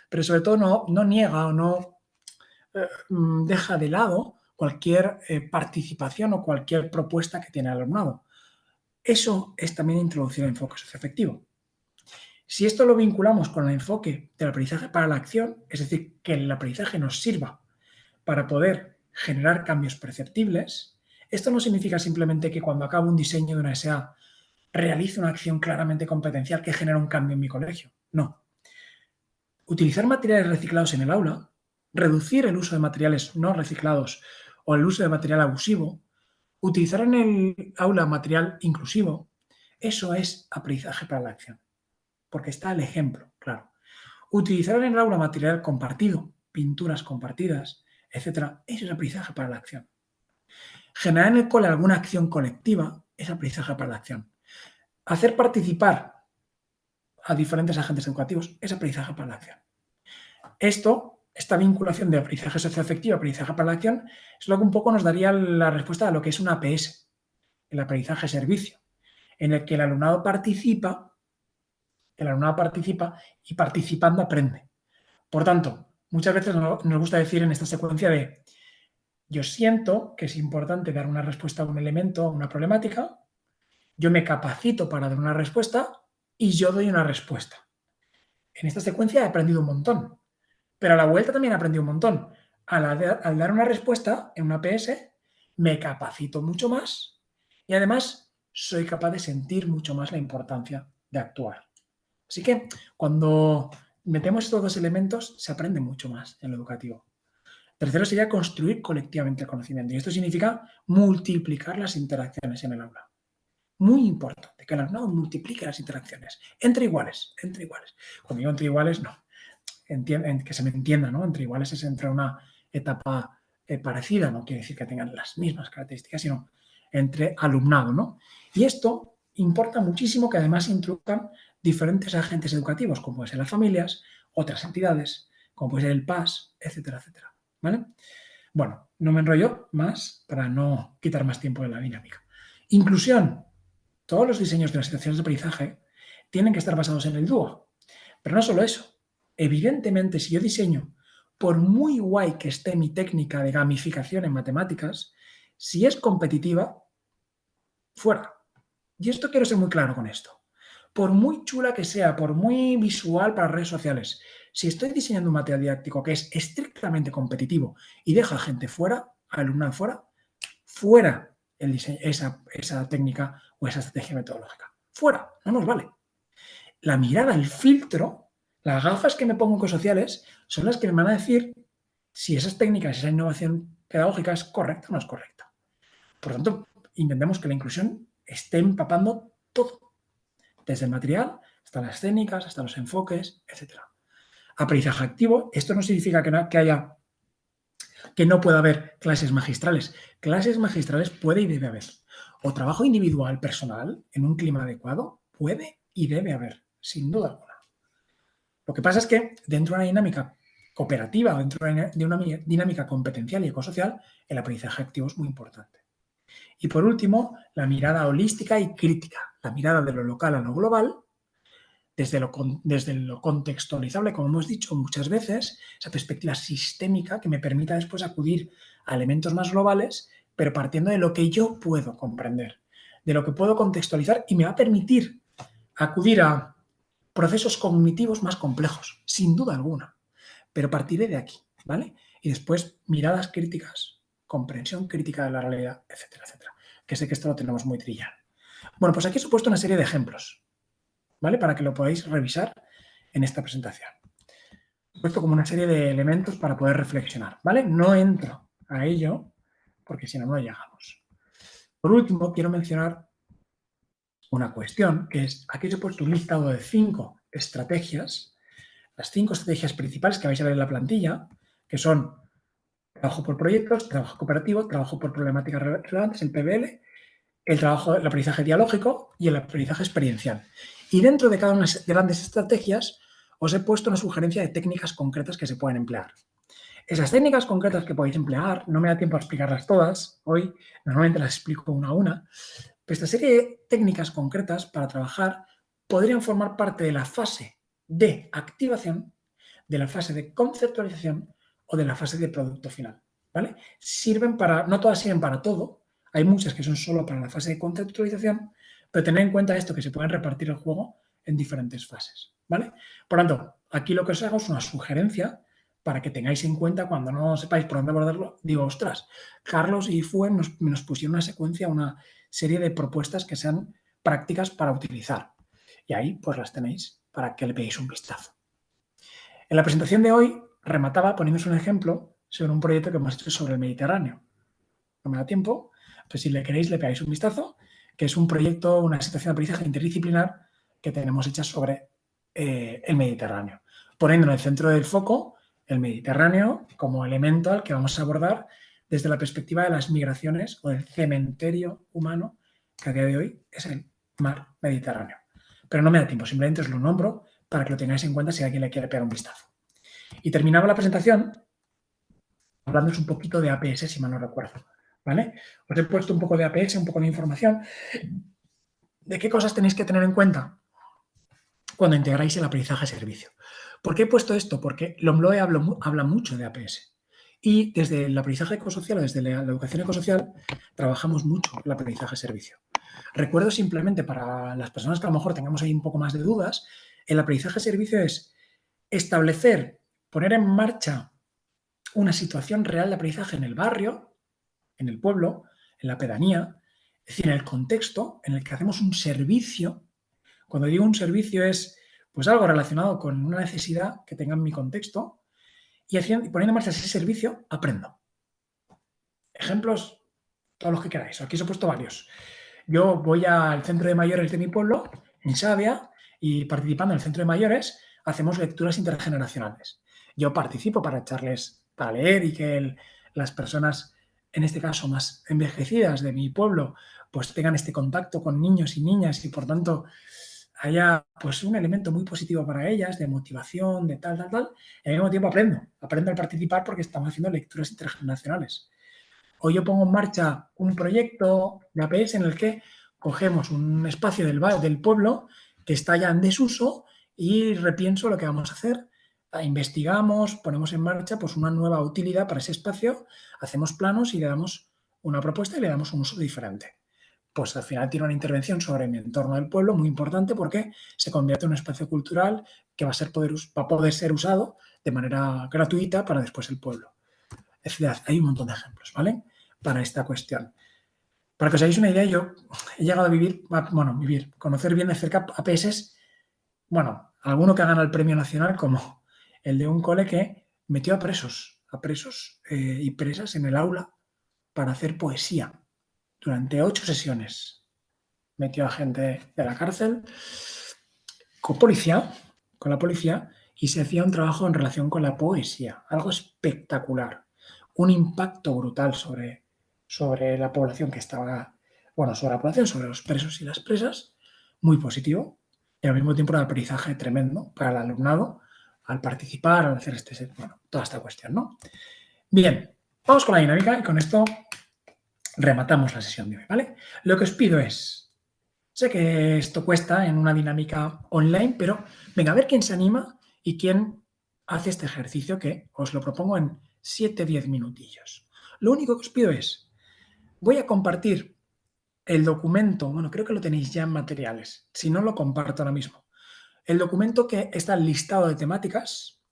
pero sobre todo no niega o no deja de lado cualquier participación o cualquier propuesta que tiene el alumnado. Eso es también introducir el enfoque socioafectivo. Si esto lo vinculamos con el enfoque del aprendizaje para la acción, es decir, que el aprendizaje nos sirva para poder generar cambios perceptibles, esto no significa simplemente que cuando acabo un diseño de una SA realice una acción claramente competencial que genera un cambio en mi colegio. No. Utilizar materiales reciclados en el aula, reducir el uso de materiales no reciclados o el uso de material abusivo, utilizar en el aula material inclusivo, eso es aprendizaje para la acción, porque está el ejemplo, claro. Utilizar en el aula material compartido, pinturas compartidas, etcétera, eso es aprendizaje para la acción. Generar en el cole alguna acción colectiva es aprendizaje para la acción. Hacer participar a diferentes agentes educativos es aprendizaje para la acción. Esta vinculación de aprendizaje socioafectivo, aprendizaje para la acción, es lo que un poco nos daría la respuesta a lo que es un APS, el aprendizaje servicio, en el que el alumnado participa y participando aprende. Por tanto, muchas veces nos gusta decir en esta secuencia de yo siento que es importante dar una respuesta a un elemento, a una problemática, yo me capacito para dar una respuesta y yo doy una respuesta. En esta secuencia he aprendido un montón, pero a la vuelta también he aprendido un montón. Al dar una respuesta en una PS, me capacito mucho más y además soy capaz de sentir mucho más la importancia de actuar. Así que cuando metemos estos dos elementos, se aprende mucho más en lo educativo. Tercero sería construir colectivamente el conocimiento. Y esto significa multiplicar las interacciones en el aula. Muy importante, que el alumnado multiplique las interacciones. Entre iguales, entre iguales. Cuando digo entre iguales, no. Que se me entienda, ¿no? Entre iguales es entre una etapa parecida, no quiere decir que tengan las mismas características, sino entre alumnado, ¿no? Y esto importa muchísimo que además introduzcan diferentes agentes educativos, como pueden ser las familias, otras entidades, como puede ser el PAS, etcétera, etcétera. ¿Vale? Bueno, no me enrollo más para no quitar más tiempo de la dinámica. Inclusión. Todos los diseños de las situaciones de aprendizaje tienen que estar basados en el dúo. Pero no solo eso. Evidentemente, si yo diseño, por muy guay que esté mi técnica de gamificación en matemáticas, si es competitiva, fuera. Y esto quiero ser muy claro con esto. Por muy chula que sea, por muy visual para redes sociales, si estoy diseñando un material didáctico que es estrictamente competitivo y deja gente fuera, alumnado fuera el diseño, esa técnica o esa estrategia metodológica. Fuera, no nos vale. La mirada, el filtro, las gafas que me pongo en ecosociales son las que me van a decir si esas técnicas, esa innovación pedagógica es correcta o no es correcta. Por lo tanto, intentemos que la inclusión esté empapando todo, desde el material hasta las técnicas, hasta los enfoques, etc. Aprendizaje activo, esto no significa que no pueda haber clases magistrales. Clases magistrales puede y debe haber. O trabajo individual personal en un clima adecuado puede y debe haber, sin duda alguna. Lo que pasa es que dentro de una dinámica cooperativa, dentro de una dinámica competencial y ecosocial, el aprendizaje activo es muy importante. Y por último, la mirada holística y crítica, la mirada de lo local a lo global, desde lo contextualizable, como hemos dicho muchas veces, esa perspectiva sistémica que me permita después acudir a elementos más globales, pero partiendo de lo que yo puedo comprender, de lo que puedo contextualizar y me va a permitir acudir a procesos cognitivos más complejos, sin duda alguna, pero partiré de aquí, ¿vale? Y después miradas críticas, comprensión crítica de la realidad, etcétera, etcétera. Que sé que esto lo tenemos muy trillado. Bueno, pues aquí os he puesto una serie de ejemplos, ¿vale? Para que lo podáis revisar en esta presentación. He puesto como una serie de elementos para poder reflexionar, ¿vale? No entro a ello porque si no, no llegamos. Por último, quiero mencionar una cuestión, que es, aquí os he puesto un listado de 5 estrategias, las 5 estrategias principales que vais a ver en la plantilla, que son trabajo por proyectos, trabajo cooperativo, trabajo por problemáticas relevantes, el PBL, el aprendizaje dialógico y el aprendizaje experiencial. Y dentro de cada una de las grandes estrategias os he puesto una sugerencia de técnicas concretas que se pueden emplear. Esas técnicas concretas que podéis emplear, no me da tiempo a explicarlas todas hoy, normalmente las explico una a una, pero esta serie de técnicas concretas para trabajar podrían formar parte de la fase de activación, de la fase de conceptualización o de la fase de producto final, ¿vale? Sirven para, no todas sirven para todo, hay muchas que son solo para la fase de conceptualización, pero tened en cuenta esto, que se pueden repartir el juego en diferentes fases, ¿vale? Por lo tanto, aquí lo que os hago es una sugerencia para que tengáis en cuenta cuando no sepáis por dónde abordarlo. Digo, ostras, Carlos y Fuen nos pusieron una secuencia, una serie de propuestas que sean prácticas para utilizar. Y ahí pues las tenéis para que le veáis un vistazo. En la presentación de hoy remataba poniéndose un ejemplo sobre un proyecto que hemos hecho sobre el Mediterráneo. No me da tiempo, pero si le queréis le pegáis un vistazo, que es un proyecto, una situación de aprendizaje interdisciplinar que tenemos hecha sobre el Mediterráneo, poniendo en el centro del foco el Mediterráneo como elemento al que vamos a abordar desde la perspectiva de las migraciones o del cementerio humano que a día de hoy es el mar Mediterráneo. Pero no me da tiempo, simplemente os lo nombro para que lo tengáis en cuenta si alguien le quiere pegar un vistazo. Y terminaba la presentación hablándoos un poquito de APS, si mal no recuerdo, ¿vale? Os he puesto un poco de APS, un poco de información de qué cosas tenéis que tener en cuenta cuando integráis el aprendizaje servicio. ¿Por qué he puesto esto? Porque LOMLOE habla mucho de APS. Y desde el aprendizaje ecosocial, desde la educación ecosocial, trabajamos mucho el aprendizaje servicio. Recuerdo simplemente para las personas que a lo mejor tengamos ahí un poco más de dudas, el aprendizaje servicio es establecer, poner en marcha una situación real de aprendizaje en el barrio, en el pueblo, en la pedanía, es decir, en el contexto en el que hacemos un servicio. Cuando digo un servicio es pues algo relacionado con una necesidad que tenga en mi contexto y poniendo en marcha ese servicio, aprendo. Ejemplos, todos los que queráis. Aquí os he puesto varios. Yo voy al centro de mayores de mi pueblo, en Savia, y participando en el centro de mayores hacemos lecturas intergeneracionales. Yo participo para echarles, para leer y que las personas, en este caso más envejecidas de mi pueblo, pues tengan este contacto con niños y niñas y por tanto haya pues un elemento muy positivo para ellas, de motivación, de tal. Y al mismo tiempo aprendo al participar porque estamos haciendo lecturas intergeneracionales. O yo pongo en marcha un proyecto de APS en el que cogemos un espacio del pueblo que está ya en desuso y repienso lo que vamos a hacer. Investigamos, ponemos en marcha pues una nueva utilidad para ese espacio, hacemos planos y le damos una propuesta y le damos un uso diferente. Pues al final tiene una intervención sobre mi entorno del pueblo muy importante porque se convierte en un espacio cultural que va a poder ser usado de manera gratuita para después el pueblo. Es decir, hay un montón de ejemplos, ¿vale? Para esta cuestión. Para que os hagáis una idea, yo he llegado a conocer bien de cerca APS, alguno que ha ganado el premio nacional como el de un cole que metió a presos y presas en el aula para hacer poesía durante 8 sesiones. Metió a gente de la cárcel con la policía, y se hacía un trabajo en relación con la poesía, algo espectacular, un impacto brutal sobre la población que estaba, sobre la población, sobre los presos y las presas, muy positivo, y al mismo tiempo un aprendizaje tremendo para el alumnado al participar, al hacer toda esta cuestión, ¿no? Bien, vamos con la dinámica y con esto rematamos la sesión de hoy, ¿vale? Lo que os pido es, sé que esto cuesta en una dinámica online, pero venga, a ver quién se anima y quién hace este ejercicio que os lo propongo en 7-10 minutillos. Lo único que os pido es, voy a compartir el documento, bueno, creo que lo tenéis ya en materiales, si no lo comparto ahora mismo. El documento que está listado de temáticas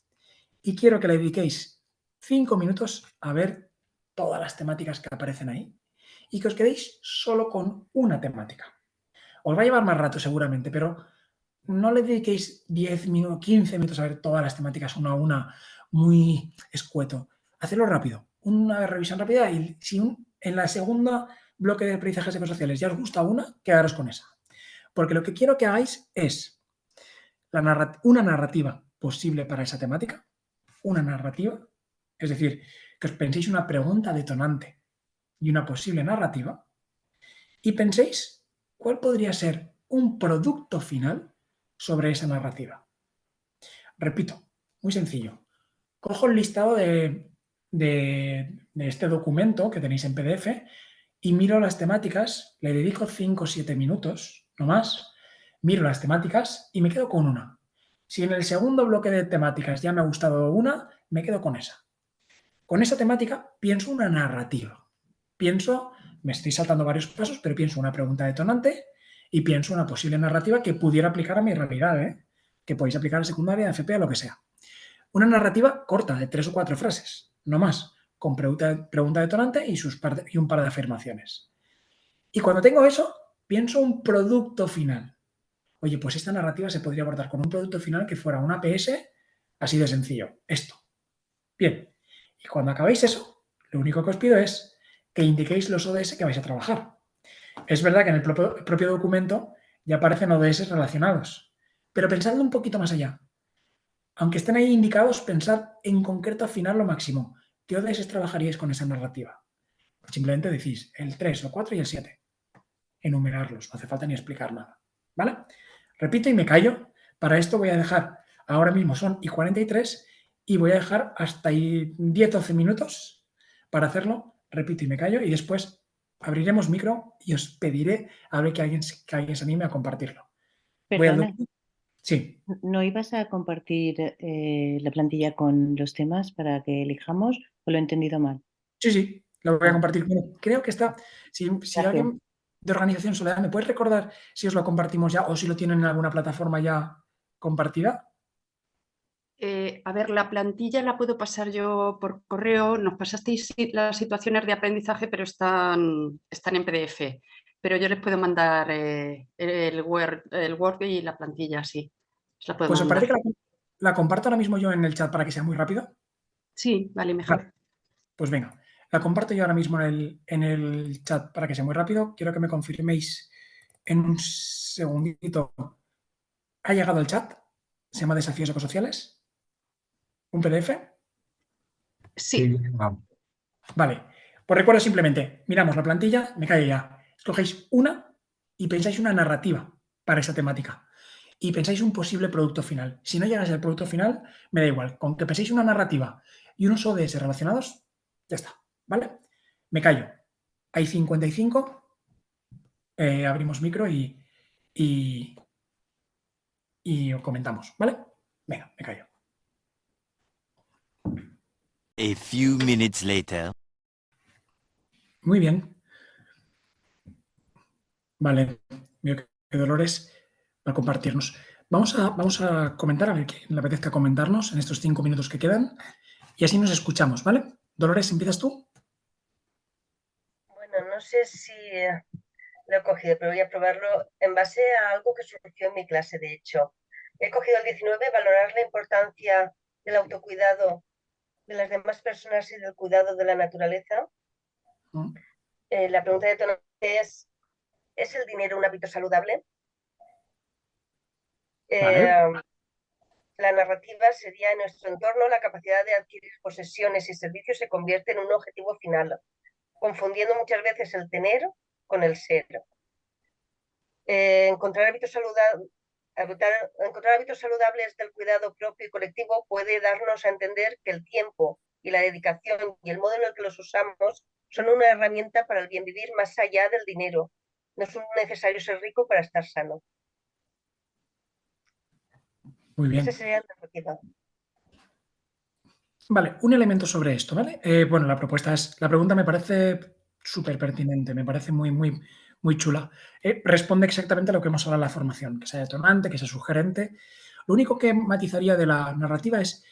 y quiero que le dediquéis 5 minutos a ver todas las temáticas que aparecen ahí y que os quedéis solo con una temática. Os va a llevar más rato seguramente, pero no le dediquéis 10 minutos, 15 minutos a ver todas las temáticas una a una, muy escueto. Hacedlo rápido, una revisión rápida y si en la segunda bloque de aprendizajes ecosociales ya os gusta una, quedaros con esa. Porque lo que quiero que hagáis es una narrativa posible para esa temática, una narrativa, es decir, que os penséis una pregunta detonante y una posible narrativa, y penséis cuál podría ser un producto final sobre esa narrativa. Repito, muy sencillo. Cojo el listado de este documento que tenéis en PDF y miro las temáticas, le dedico 5 o 7 minutos, no más, miro las temáticas y me quedo con una. Si en el segundo bloque de temáticas ya me ha gustado una, me quedo con esa. Con esa temática pienso una narrativa. Me estoy saltando varios pasos, pero pienso una pregunta detonante y pienso una posible narrativa que pudiera aplicar a mi realidad, que podéis aplicar a secundaria, a FP, a lo que sea. Una narrativa corta, de 3 o 4 frases, no más, con pregunta detonante y un par de afirmaciones. Y cuando tengo eso, pienso un producto final. Oye, pues esta narrativa se podría abordar con un producto final que fuera una APS así de sencillo. Esto. Bien. Y cuando acabéis eso, lo único que os pido es que indiquéis los ODS que vais a trabajar. Es verdad que en el propio documento ya aparecen ODS relacionados, pero pensadlo un poquito más allá. Aunque estén ahí indicados, pensad en concreto afinar lo máximo. ¿Qué ODS trabajaríais con esa narrativa? Simplemente decís el 3, el 4 y el 7. Enumerarlos, no hace falta ni explicar nada. ¿Vale? Repito y me callo. Para esto voy a dejar, ahora mismo son y 43, y voy a dejar hasta ahí 10-12 minutos para hacerlo. Repito y me callo y después abriremos micro y os pediré a ver que alguien se anime a compartirlo. Voy al Perdona, documento. Sí. ¿no ibas a compartir la plantilla con los temas para que elijamos o lo he entendido mal? Sí, lo voy a compartir. Bueno, creo que está. Si Gracias. alguien de Organización Soledad, ¿me puedes recordar si os lo compartimos ya o si lo tienen en alguna plataforma ya compartida? A ver, la plantilla la puedo pasar yo por correo. Nos pasasteis las situaciones de aprendizaje, pero están en PDF. Pero yo les puedo mandar el Word y la plantilla, sí. Os la puedo Pues os parece mandar. que la comparto ahora mismo yo en el chat para que sea muy rápido. Sí, vale, mejor. Vale, pues venga, la comparto yo ahora mismo en el chat para que sea muy rápido. Quiero que me confirméis en un segundito. ¿Ha llegado el chat? Se llama Desafíos Ecosociales. ¿Un PDF? Sí. Vale, pues recuerdo simplemente, miramos la plantilla, me callo ya. Escogéis una y pensáis una narrativa para esa temática. Y pensáis un posible producto final. Si no llegáis al producto final, me da igual. Con que penséis una narrativa y unos ODS relacionados, ya está. ¿Vale? Me callo. Hay 55. Abrimos micro y comentamos. ¿Vale? Venga, me callo. A few minutes later. Muy bien. Vale, veo que Dolores va a compartirnos. Vamos a comentar, a ver quién le apetezca comentarnos en estos 5 minutos que quedan y así nos escuchamos, ¿vale? Dolores, ¿empiezas tú? Bueno, no sé si lo he cogido, pero voy a probarlo en base a algo que surgió en mi clase, de hecho. He cogido el 19, valorar la importancia del autocuidado de las demás personas y del cuidado de la naturaleza. Mm. La pregunta detonante ¿es el dinero un hábito saludable? Vale. La narrativa sería: en nuestro entorno la capacidad de adquirir posesiones y servicios se convierte en un objetivo final, confundiendo muchas veces el tener con el ser. Encontrar hábitos saludables del cuidado propio y colectivo puede darnos a entender que el tiempo y la dedicación y el modo en el que los usamos son una herramienta para el bien vivir más allá del dinero. No es necesario ser rico para estar sano. Muy Ese bien. sería el narrativa. Vale, un elemento sobre esto, ¿vale? Bueno, la pregunta me parece súper pertinente, me parece muy chula. Responde exactamente a lo que hemos hablado en la formación, que sea detonante, que sea sugerente. Lo único que matizaría de la narrativa es,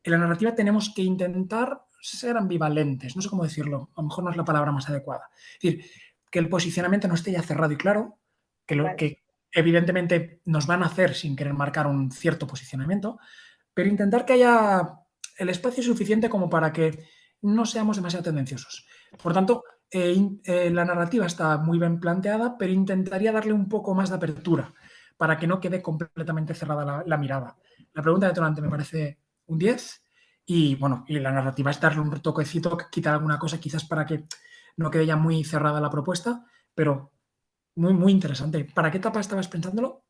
en la narrativa tenemos que intentar ser ambivalentes, no sé cómo decirlo, a lo mejor no es la palabra más adecuada. Es decir, que el posicionamiento no esté ya cerrado y claro, que evidentemente nos van a hacer sin querer marcar un cierto posicionamiento, pero intentar que haya el espacio suficiente como para que no seamos demasiado tendenciosos. Por tanto, la narrativa está muy bien planteada, pero intentaría darle un poco más de apertura para que no quede completamente cerrada la mirada. La pregunta detonante me parece un 10 y, bueno, y la narrativa es darle un toquecito, quitar alguna cosa quizás para que no quede ya muy cerrada la propuesta, pero muy interesante. ¿Para qué etapa estabas pensándolo?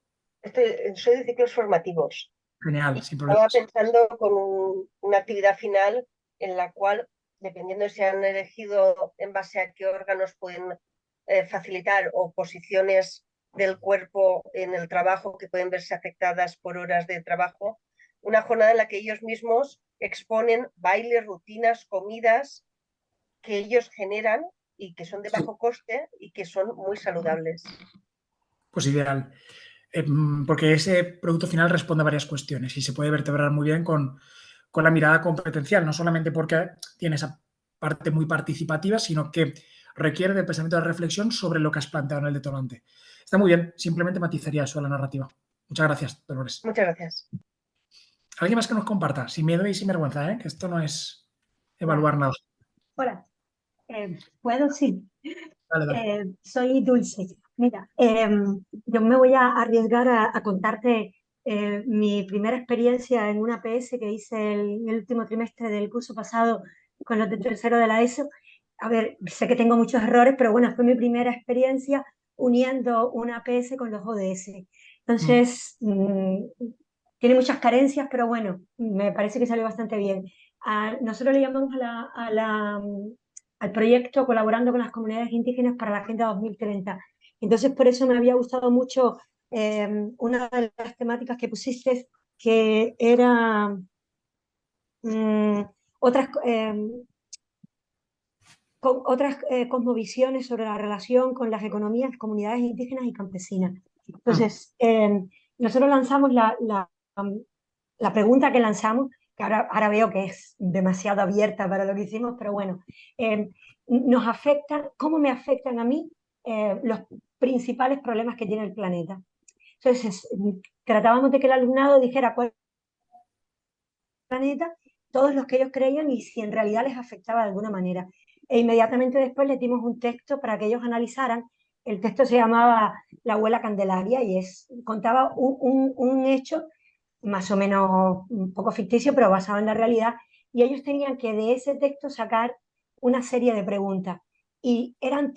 Soy de ciclos formativos. Genial, Y sin estaba problemas. pensando con una actividad final en la cual, dependiendo de si han elegido en base a qué órganos pueden facilitar o posiciones del cuerpo en el trabajo que pueden verse afectadas por horas de trabajo, una jornada en la que ellos mismos exponen bailes, rutinas, comidas que ellos generan y que son de bajo coste y que son muy saludables. Pues ideal. Porque ese producto final responde a varias cuestiones y se puede vertebrar muy bien con la mirada competencial, no solamente porque tiene esa parte muy participativa, sino que requiere del pensamiento de reflexión sobre lo que has planteado en el detonante. Está muy bien, simplemente matizaría eso a la narrativa. Muchas gracias, Dolores. Muchas gracias. ¿Alguien más que nos comparta? Sin miedo y sin vergüenza, ¿eh? Que esto no es evaluar Vale. nada. Hola, ¿puedo? Sí. Dale, dale. Soy Dulce. Mira, yo me voy a arriesgar a contarte mi primera experiencia en una APS que hice en el último trimestre del curso pasado con los de tercero de la ESO. A ver, sé que tengo muchos errores, pero bueno, fue mi primera experiencia uniendo una APS con los ODS. Entonces, tiene muchas carencias, pero bueno, me parece que salió bastante bien. Nosotros le llamamos al proyecto Colaborando con las Comunidades Indígenas para la Agenda 2030. Entonces, por eso me había gustado mucho una de las temáticas que pusiste, que era otras, otras cosmovisiones sobre la relación con las economías, comunidades indígenas y campesinas. Entonces, nosotros lanzamos la pregunta que lanzamos, que ahora veo que es demasiado abierta para lo que hicimos, pero bueno, nos afectan, ¿cómo me afectan a mí los principales problemas que tiene el planeta? Entonces, tratábamos de que el alumnado dijera cuál planeta, todos los que ellos creían y si en realidad les afectaba de alguna manera. E inmediatamente después les dimos un texto para que ellos analizaran. El texto se llamaba La abuela Candelaria y contaba un hecho más o menos un poco ficticio, pero basado en la realidad, y ellos tenían que de ese texto sacar una serie de preguntas. Y eran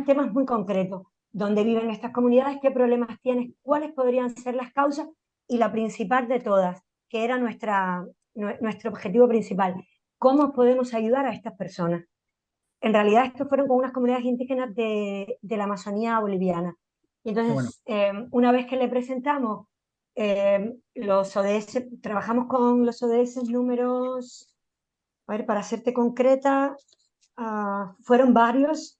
temas muy concretos: dónde viven estas comunidades, qué problemas tienen, cuáles podrían ser las causas, y la principal de todas, que era nuestro objetivo principal: cómo podemos ayudar a estas personas. En realidad, estos fueron con unas comunidades indígenas de la Amazonía boliviana. Y Bueno. entonces, una vez que le presentamos los ODS, trabajamos con los ODS números, a ver, para hacerte concreta, fueron varios.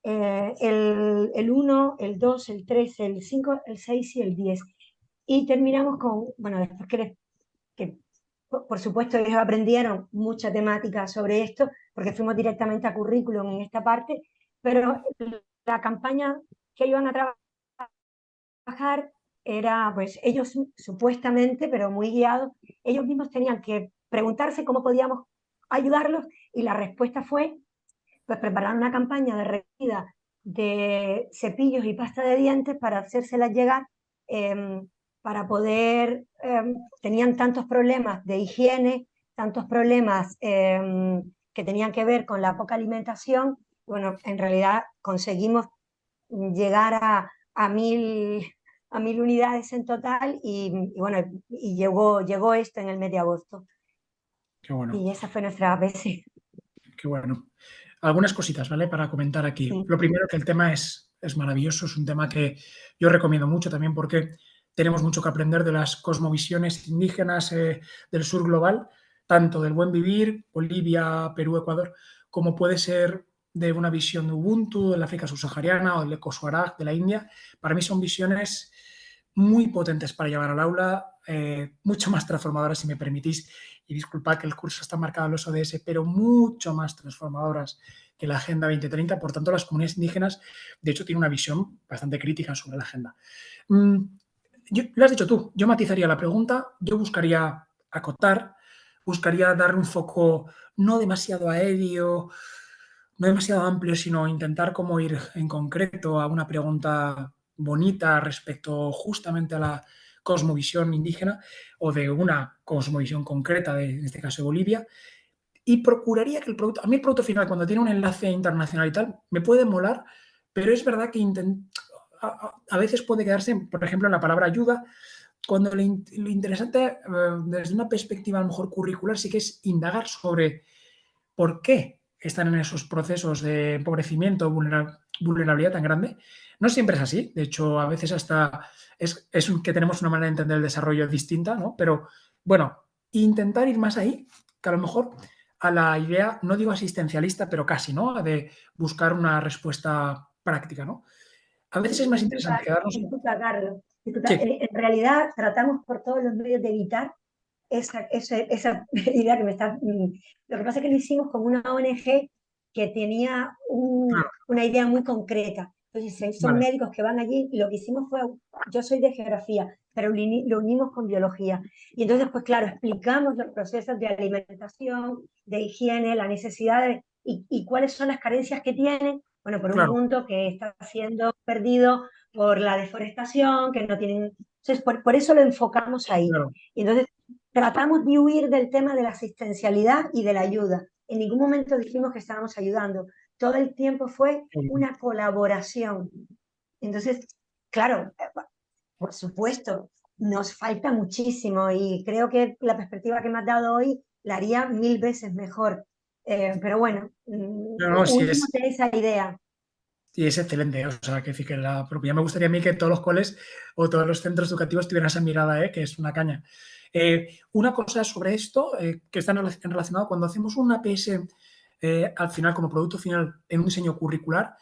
El 1, el 2, el 3, el 5, el 6 y el 10. Y terminamos con, bueno, después que por supuesto ellos aprendieron mucha temática sobre esto, porque fuimos directamente a currículum en esta parte, pero la campaña que iban a trabajar era, pues ellos supuestamente, pero muy guiados, ellos mismos tenían que preguntarse cómo podíamos ayudarlos, y la respuesta fue pues prepararon una campaña de recogida de cepillos y pasta de dientes para hacérselas llegar, para poder, tenían tantos problemas de higiene, tantos problemas que tenían que ver con la poca alimentación. Bueno, en realidad conseguimos llegar a 1000 unidades en total y bueno, y llegó esto en el mes de agosto. Qué bueno, Y esa fue nuestra APC. qué bueno. Algunas cositas, ¿vale? Para comentar aquí. Sí. Lo primero, que el tema es maravilloso, es un tema que yo recomiendo mucho también porque tenemos mucho que aprender de las cosmovisiones indígenas del sur global, tanto del buen vivir, Bolivia, Perú, Ecuador, como puede ser de una visión de Ubuntu, de la África subsahariana o del Ecosuaraj de la India. Para mí son visiones muy potentes para llevar al aula, mucho más transformadoras, si me permitís, y disculpad que el curso está marcado en los ODS, pero mucho más transformadoras que la Agenda 2030. Por tanto, las comunidades indígenas, de hecho, tienen una visión bastante crítica sobre la agenda. Lo has dicho tú, yo matizaría la pregunta, yo buscaría acotar, buscaría darle un foco no demasiado aéreo, no demasiado amplio, sino intentar como ir en concreto a una pregunta bonita respecto justamente a la cosmovisión indígena o de una cosmovisión concreta, en este caso de Bolivia, y procuraría que el producto, a mí el producto final cuando tiene un enlace internacional y tal, me puede molar, pero es verdad que a veces puede quedarse, por ejemplo, en la palabra ayuda, cuando lo interesante desde una perspectiva a lo mejor curricular sí que es indagar sobre por qué están en esos procesos de empobrecimiento, vulnerabilidad tan grande. No siempre es así, de hecho, a veces hasta es que tenemos una manera de entender el desarrollo distinta, ¿no? Pero bueno, intentar ir más ahí, que a lo mejor a la idea, no digo asistencialista, pero casi, ¿no? De buscar una respuesta práctica, ¿no? A veces es más interesante quedarnos... Disculpa, Carlos. Disculpa, Sí, en realidad tratamos por todos los medios de evitar esa idea que me está... Lo que pasa es que lo hicimos con una ONG que tenía claro, una idea muy concreta. Entonces, son vale, médicos que van allí y lo que hicimos fue, yo soy de geografía, pero lo unimos con biología. Y entonces, pues claro, explicamos los procesos de alimentación, de higiene, las necesidades y cuáles son las carencias que tienen. Bueno, por un claro, punto que está siendo perdido por la deforestación, que no tienen... Entonces, por eso lo enfocamos ahí. claro. Y entonces tratamos de huir del tema de la asistencialidad y de la ayuda. En ningún momento dijimos que estábamos ayudando. Todo el tiempo fue una colaboración. Entonces, claro, por supuesto, nos falta muchísimo y creo que la perspectiva que me has dado hoy la haría 1000 veces mejor. Pero bueno, No, no, sí huimos de esa idea. y es excelente, o sea, que decir que la propia, me gustaría a mí que todos los coles o todos los centros educativos tuvieran esa mirada, que es una caña. Una cosa sobre esto, que está relacionado, cuando hacemos un APS al final como producto final en un diseño curricular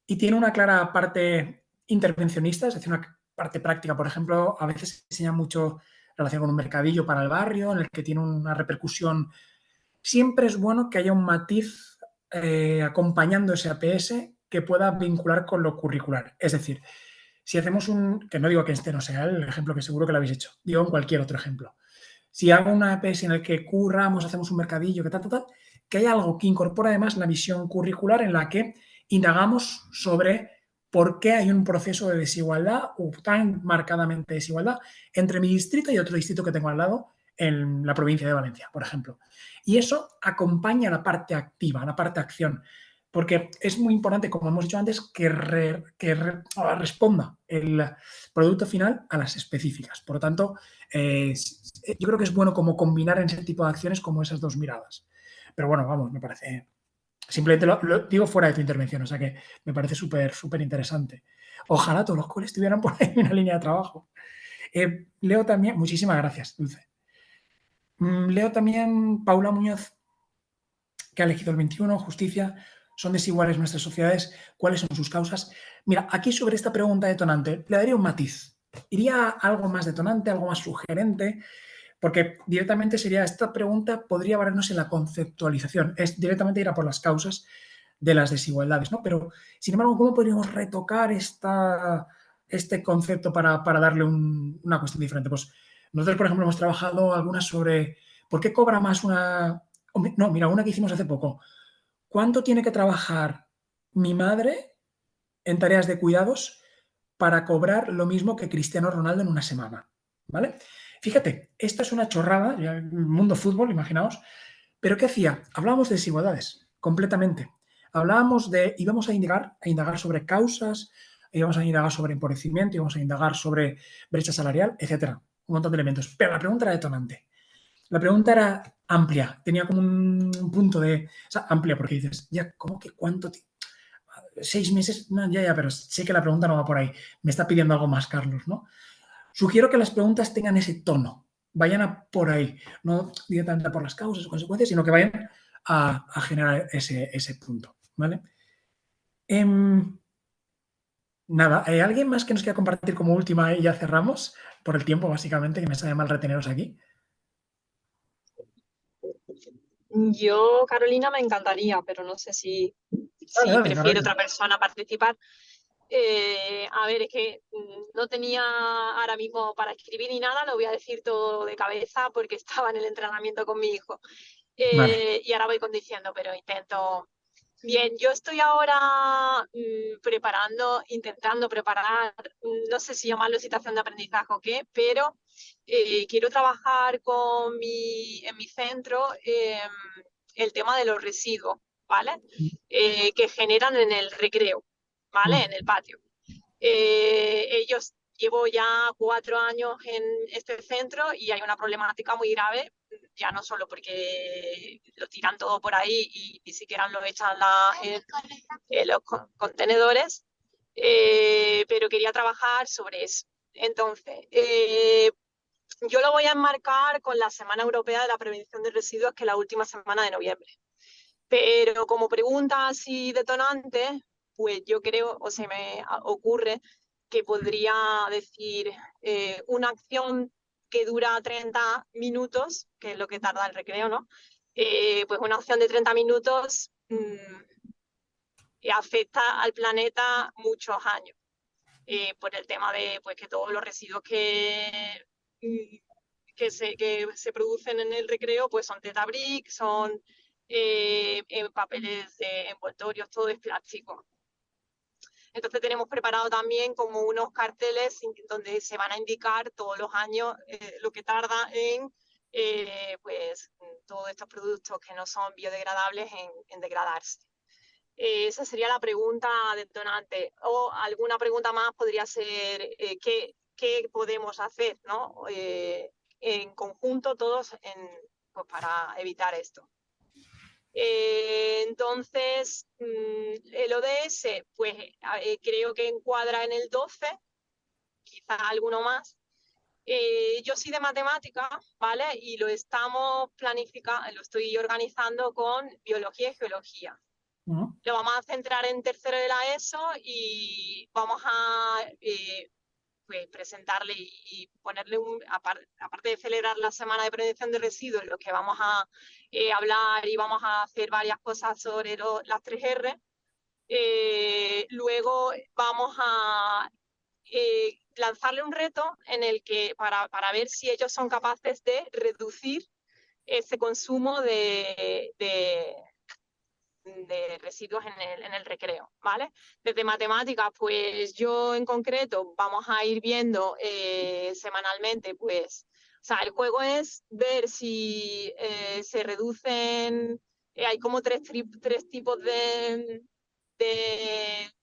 y tiene una clara parte intervencionista, es decir, una parte práctica, por ejemplo, a veces se enseña mucho relación con un mercadillo para el barrio, en el que tiene una repercusión. Siempre es bueno que haya un matiz acompañando ese APS que pueda vincular con lo curricular. Es decir, si hacemos que no digo que este no sea el ejemplo que seguro que lo habéis hecho, digo en cualquier otro ejemplo. Si hago una APS en el que curramos, hacemos un mercadillo, que haya algo que incorpora además la visión curricular en la que indagamos sobre por qué hay un proceso de desigualdad o tan marcadamente desigualdad entre mi distrito y otro distrito que tengo al lado en la provincia de Valencia, por ejemplo. Y eso acompaña la parte activa, la parte acción, porque es muy importante, como hemos dicho antes, que responda el producto final a las específicas. Por lo tanto, yo creo que es bueno como combinar en ese tipo de acciones como esas dos miradas. Pero bueno, vamos, me parece... Simplemente lo digo fuera de tu intervención, o sea que me parece súper, súper interesante. Ojalá todos los coles tuvieran por ahí una línea de trabajo. Leo también, muchísimas gracias, Dulce. Leo también Paula Muñoz, que ha elegido el 21, justicia. ¿Son desiguales nuestras sociedades? ¿Cuáles son sus causas? Mira, aquí sobre esta pregunta detonante le daría un matiz. Iría algo más detonante, algo más sugerente, porque directamente sería esta pregunta, podría valernos en la conceptualización, es directamente ir a por las causas de las desigualdades, ¿no? Pero, sin embargo, ¿cómo podríamos retocar este concepto para darle una cuestión diferente? Pues nosotros, por ejemplo, hemos trabajado algunas sobre por qué cobra más una... No, mira, una que hicimos hace poco. ¿cuánto tiene que trabajar mi madre en tareas de cuidados para cobrar lo mismo que Cristiano Ronaldo en una semana? ¿Vale? Fíjate, esta es una chorrada, ya, mundo fútbol, imaginaos, pero ¿qué hacía? Hablábamos de desigualdades, completamente. Hablábamos de, íbamos a indagar sobre causas, íbamos a indagar sobre empobrecimiento, íbamos a indagar sobre brecha salarial, etcétera. Un montón de elementos. Pero la pregunta era detonante. La pregunta era amplia, tenía como un punto de... O sea, amplia porque dices, ya, ¿cómo que cuánto? 6 meses, no, ya, pero sé que la pregunta no va por ahí. Me está pidiendo algo más, Carlos, ¿no? Sugiero que las preguntas tengan ese tono, vayan a por ahí, no directamente por las causas o consecuencias, sino que vayan a generar ese punto, ¿vale? Nada, ¿alguien más que nos quiera compartir como última y ya cerramos? Por el tiempo, básicamente, que me sabe mal reteneros aquí. Yo, Carolina, me encantaría, pero no sé si Dale, prefiere Carolina. otra persona participar. A ver, es que no tenía ahora mismo para escribir ni nada, lo voy a decir todo de cabeza porque estaba en el entrenamiento con mi hijo. Vale. Y ahora voy conduciendo, pero intento. Bien, yo estoy ahora intentando preparar, no sé si llamarlo situación de aprendizaje o qué, pero quiero trabajar en mi centro el tema de los residuos, ¿vale? Que generan en el recreo, ¿vale? En el patio. Llevo ya 4 años en este centro y hay una problemática muy grave, ya no solo porque lo tiran todo por ahí y ni siquiera lo echan en los contenedores, pero quería trabajar sobre eso. Entonces, yo lo voy a enmarcar con la Semana Europea de la Prevención de Residuos, que es la última semana de noviembre. Pero como pregunta así detonante, pues yo creo, o se me ocurre, que podría decir una acción que dura 30 minutos, que es lo que tarda el recreo, ¿no? Pues una acción de 30 minutos afecta al planeta muchos años, por el tema de pues, que todos los residuos que se producen en el recreo pues son tetabric, son papeles de envoltorios, todo es plástico. Entonces tenemos preparado también como unos carteles donde se van a indicar todos los años lo que tarda en pues todos estos productos que no son biodegradables en degradarse. Esa sería la pregunta detonante. O alguna pregunta más podría ser ¿qué podemos hacer, ¿no? En conjunto todos pues para evitar esto. Entonces, el ODS, pues creo que encuadra en el 12, quizás alguno más. Yo soy de matemáticas, ¿vale? Y lo estamos planificando, lo estoy organizando con biología y geología. Lo vamos a centrar en tercero de la ESO y vamos a pues presentarle y ponerle aparte de celebrar la semana de prevención de residuos, en lo que vamos a hablar y vamos a hacer varias cosas sobre las 3R. Luego vamos a lanzarle un reto en el que para ver si ellos son capaces de reducir ese consumo de residuos en el recreo, ¿vale? Desde matemáticas, pues yo en concreto vamos a ir viendo semanalmente, pues, o sea, el juego es ver si se reducen, hay como tres tipos de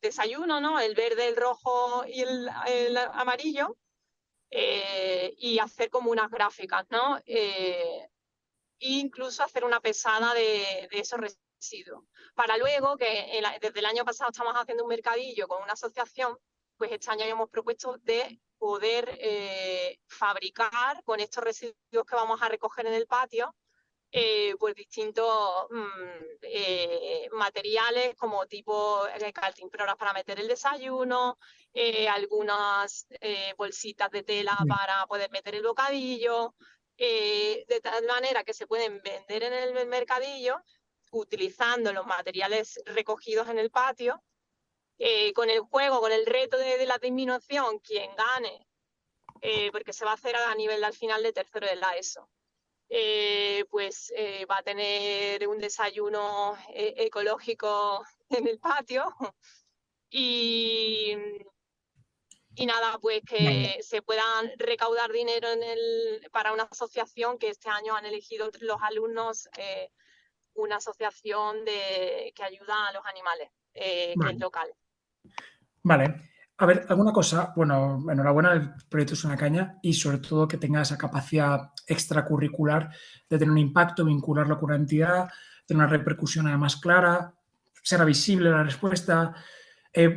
desayuno, ¿no? El verde, el rojo y el amarillo, y hacer como unas gráficas, ¿no? Incluso hacer una pesada de esos residuos. Para luego, que desde el año pasado estamos haciendo un mercadillo con una asociación, pues este año hemos propuesto de poder fabricar con estos residuos que vamos a recoger en el patio, pues distintos materiales como tipo caltimproras para meter el desayuno, algunas bolsitas de tela para poder meter el bocadillo, de tal manera que se pueden vender en el mercadillo utilizando los materiales recogidos en el patio, con el juego, con el reto de la disminución, quien gane, porque se va a hacer a nivel al final de tercero de la ESO. pues va a tener un desayuno ecológico en el patio y nada, pues que se puedan recaudar dinero para una asociación que este año han elegido los alumnos, una asociación que ayuda a los animales, que es local. Vale. A ver, alguna cosa, bueno, enhorabuena, el proyecto es una caña y sobre todo que tenga esa capacidad extracurricular de tener un impacto, vincularlo con una entidad, tener una repercusión además clara, será visible la respuesta.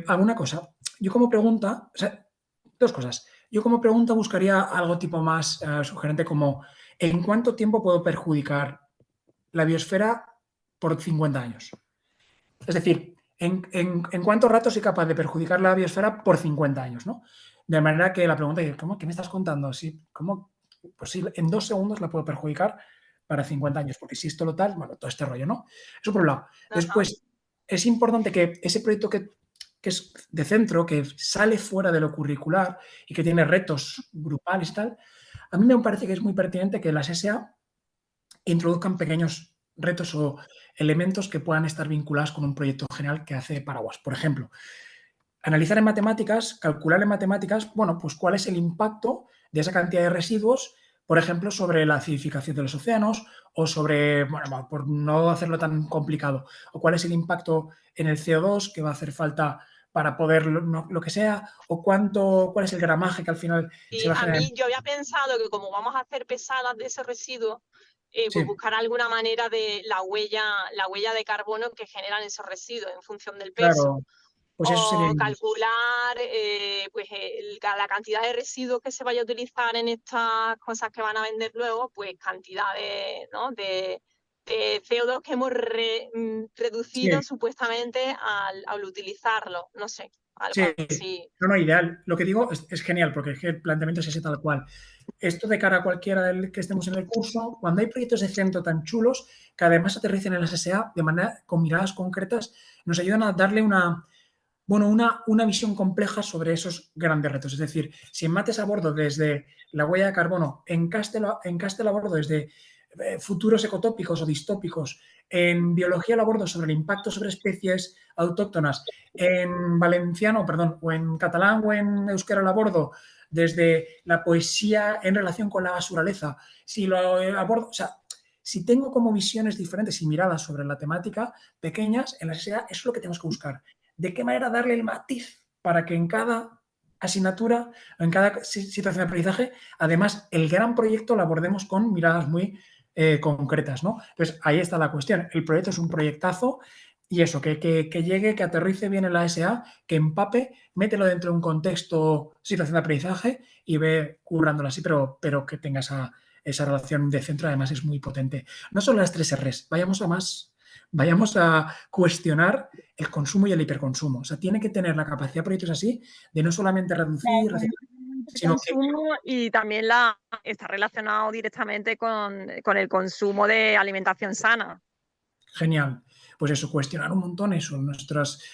Alguna cosa, yo como pregunta, o sea, dos cosas. Yo como pregunta buscaría algo tipo más sugerente como ¿en cuánto tiempo puedo perjudicar la biosfera por 50 años? Es decir, ¿en cuánto rato soy capaz de perjudicar la biosfera por 50 años? ¿No? De manera que la pregunta es, ¿qué me estás contando? Sí, ¿cómo? Pues sí, en 2 segundos la puedo perjudicar para 50 años, porque si esto lo tal, bueno, todo este rollo, ¿no? Eso por un lado. Después, es importante que ese proyecto que es de centro, que sale fuera de lo curricular y que tiene retos grupales y tal, a mí me parece que es muy pertinente que las SA introduzcan pequeños retos o elementos que puedan estar vinculados con un proyecto general que hace Paraguas. Por ejemplo, analizar en matemáticas, calcular en matemáticas, bueno, pues cuál es el impacto de esa cantidad de residuos, por ejemplo, sobre la acidificación de los océanos o sobre, bueno, por no hacerlo tan complicado, o cuál es el impacto en el CO2 que va a hacer falta para poder lo que sea, o cuál es el gramaje que al final se va a generar. Yo había pensado que como vamos a hacer pesadas de ese residuo, Sí. pues buscar alguna manera de la huella de carbono que generan esos residuos en función del peso. Claro, pues eso sería calcular pues la cantidad de residuos que se vaya a utilizar en estas cosas que van a vender luego, pues cantidad de, ¿no? de CO2 que hemos reducido supuestamente al utilizarlo, no sé, algo así. No, ideal. Lo que digo es genial, porque es que el planteamiento es ese tal cual. Esto de cara a cualquiera del que estemos en el curso, cuando hay proyectos de centro tan chulos, que además aterricen en las SA de manera con miradas concretas, nos ayudan a darle una visión compleja sobre esos grandes retos. Es decir, si en mates abordo desde la huella de carbono, en Castel abordo desde futuros ecotópicos o distópicos, en biología lo abordo sobre el impacto sobre especies autóctonas, en valenciano, perdón, o en catalán o en euskera lo abordo desde la poesía en relación con la naturaleza. Si lo abordo, o sea, si tengo como visiones diferentes y miradas sobre la temática pequeñas, en la SEA eso es lo que tenemos que buscar. ¿De qué manera darle el matiz para que en cada asignatura, en cada situación de aprendizaje, además, el gran proyecto lo abordemos con miradas muy concretas, ¿no? Entonces, ahí está la cuestión. El proyecto es un proyectazo y eso, que llegue, que aterrice bien en la SA, que empape, mételo dentro de un contexto, situación de aprendizaje y ve currándolo así, pero que tenga esa relación de centro, además es muy potente. No solo las 3 Rs, vayamos a cuestionar el consumo y el hiperconsumo. O sea, tiene que tener la capacidad de proyectos así de no solamente reducir, sino consumo y también está relacionado directamente con el consumo de alimentación sana. Genial. Pues eso, cuestionar un montón eso,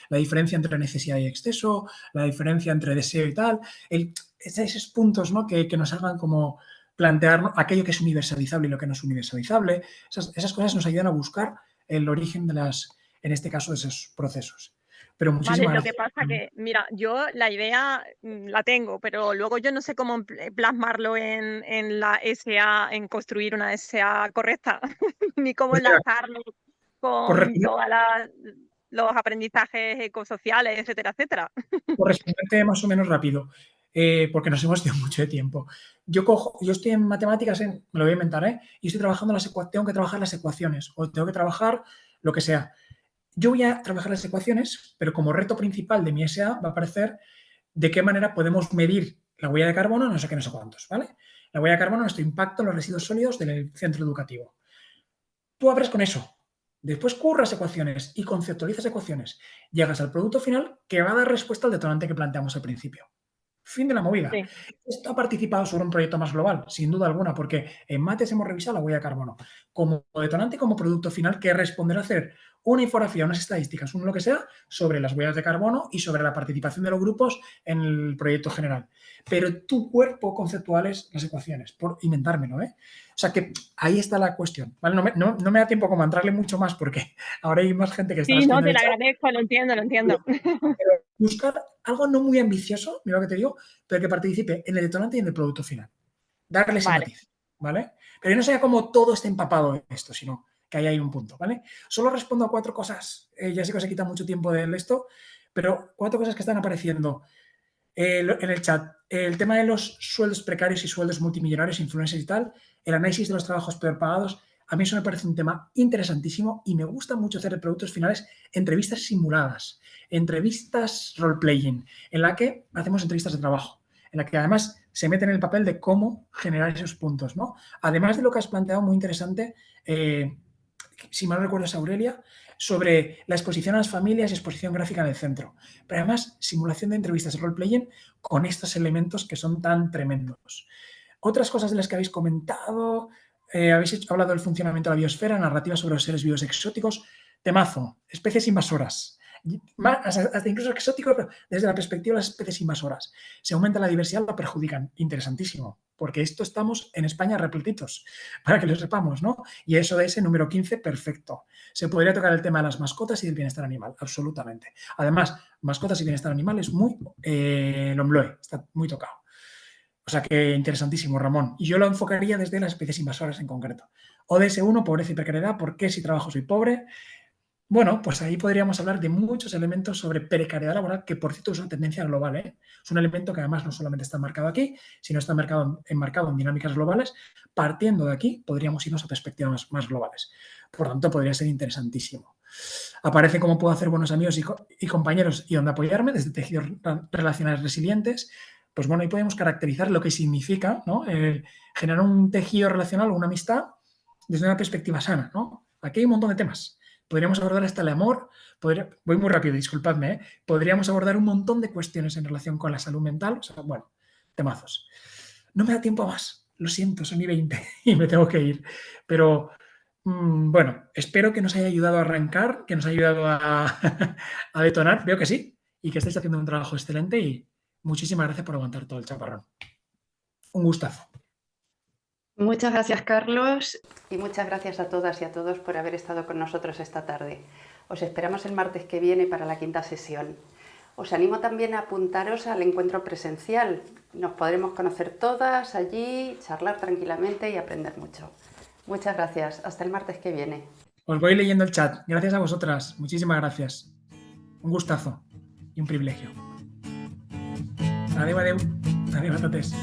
la diferencia entre necesidad y exceso, la diferencia entre deseo y tal, esos puntos, ¿no? que nos hagan como plantear aquello que es universalizable y lo que no es universalizable. Esas cosas nos ayudan a buscar el origen en este caso, de esos procesos. Pero muchísimas gracias. Lo que pasa que, mira, yo la idea la tengo, pero luego yo no sé cómo plasmarlo en la SA, en construir una SA correcta, ni cómo enlazarlo con todos los aprendizajes ecosociales, etcétera, etcétera. Por responderte más o menos rápido, porque nos hemos ido mucho de tiempo. Yo estoy en matemáticas, me lo voy a inventar, y estoy trabajando tengo que trabajar las ecuaciones o tengo que trabajar lo que sea. Yo voy a trabajar las ecuaciones, pero como reto principal de mi SA va a aparecer de qué manera podemos medir la huella de carbono, no sé qué, no sé cuántos, ¿vale? La huella de carbono, nuestro impacto en los residuos sólidos del centro educativo. Tú abres con eso, después curras ecuaciones y conceptualizas ecuaciones. Llegas al producto final que va a dar respuesta al detonante que planteamos al principio. Fin de la movida. Sí. Esto ha participado sobre un proyecto más global, sin duda alguna, porque en mates hemos revisado la huella de carbono como detonante y como producto final que responderá a hacer una infografía, unas estadísticas, lo que sea, sobre las huellas de carbono y sobre la participación de los grupos en el proyecto general. pero tu cuerpo conceptual es las ecuaciones, por inventármelo, ¿eh? O sea que ahí está la cuestión, ¿vale? No me da tiempo como a entrarle mucho más porque ahora hay más gente que está Sí, no, escribiendo te en lo el chat. agradezco, lo entiendo. Pero buscar algo no muy ambicioso, mira lo que te digo, pero que participe en el detonante y en el producto final. Darle ese Vale. matiz, ¿vale? Pero no sea como todo esté empapado en esto, sino que ahí hay un punto, ¿vale? Solo respondo a 4 cosas, ya sé que os he quitado mucho tiempo de esto, pero 4 cosas que están apareciendo en el chat. El tema de los sueldos precarios y sueldos multimillonarios, influencers y tal, el análisis de los trabajos peor pagados, a mí eso me parece un tema interesantísimo y me gusta mucho hacer de productos finales entrevistas simuladas, entrevistas role-playing, en la que hacemos entrevistas de trabajo, en la que además se mete en el papel de cómo generar esos puntos, ¿no? Además de lo que has planteado, muy interesante, si mal no recuerdo es Aurelia, sobre la exposición a las familias y exposición gráfica en el centro. Pero además, simulación de entrevistas, role-playing con estos elementos que son tan tremendos. Otras cosas de las que habéis comentado, habéis hablado del funcionamiento de la biosfera, narrativa sobre los seres vivos exóticos, temazo, especies invasoras. Hasta incluso exóticos, pero desde la perspectiva de las especies invasoras. Se aumenta la diversidad, la perjudican. Interesantísimo, porque esto estamos en España repletitos, para que lo sepamos, ¿no? Y eso de ese número 15, perfecto. Se podría tocar el tema de las mascotas y del bienestar animal, absolutamente. Además, mascotas y bienestar animal es muy Lombloe, está muy tocado. O sea que interesantísimo, Ramón. Y yo lo enfocaría desde las especies invasoras en concreto. ODS 1, pobreza y precariedad, ¿por qué si trabajo soy pobre? Bueno, pues ahí podríamos hablar de muchos elementos sobre precariedad laboral, que por cierto es una tendencia global, ¿eh? Es un elemento que además no solamente está marcado aquí, sino está enmarcado en dinámicas globales. Partiendo de aquí, podríamos irnos a perspectivas más globales. Por tanto, podría ser interesantísimo. Aparece cómo puedo hacer buenos amigos y compañeros y dónde apoyarme, desde tejidos relacionales resilientes. Pues bueno, ahí podemos caracterizar lo que significa, ¿no? Generar un tejido relacional o una amistad desde una perspectiva sana, ¿no? Aquí hay un montón de temas. Podríamos abordar hasta el amor, voy muy rápido, disculpadme, ¿eh? Podríamos abordar un montón de cuestiones en relación con la salud mental, o sea, bueno, temazos. No me da tiempo a más, lo siento, son y 20 y me tengo que ir, pero bueno, espero que nos haya ayudado a arrancar, que nos haya ayudado a detonar, veo que sí, y que estáis haciendo un trabajo excelente y muchísimas gracias por aguantar todo el chaparrón. Un gustazo. Muchas gracias, Carlos, y muchas gracias a todas y a todos por haber estado con nosotros esta tarde. Os esperamos el martes que viene para la 5ª sesión. Os animo también a apuntaros al encuentro presencial. Nos podremos conocer todas allí, charlar tranquilamente y aprender mucho. Muchas gracias. Hasta el martes que viene. Os voy leyendo el chat. Gracias a vosotras. Muchísimas gracias. Un gustazo y un privilegio. Adeu, adeu. Adeu, patates.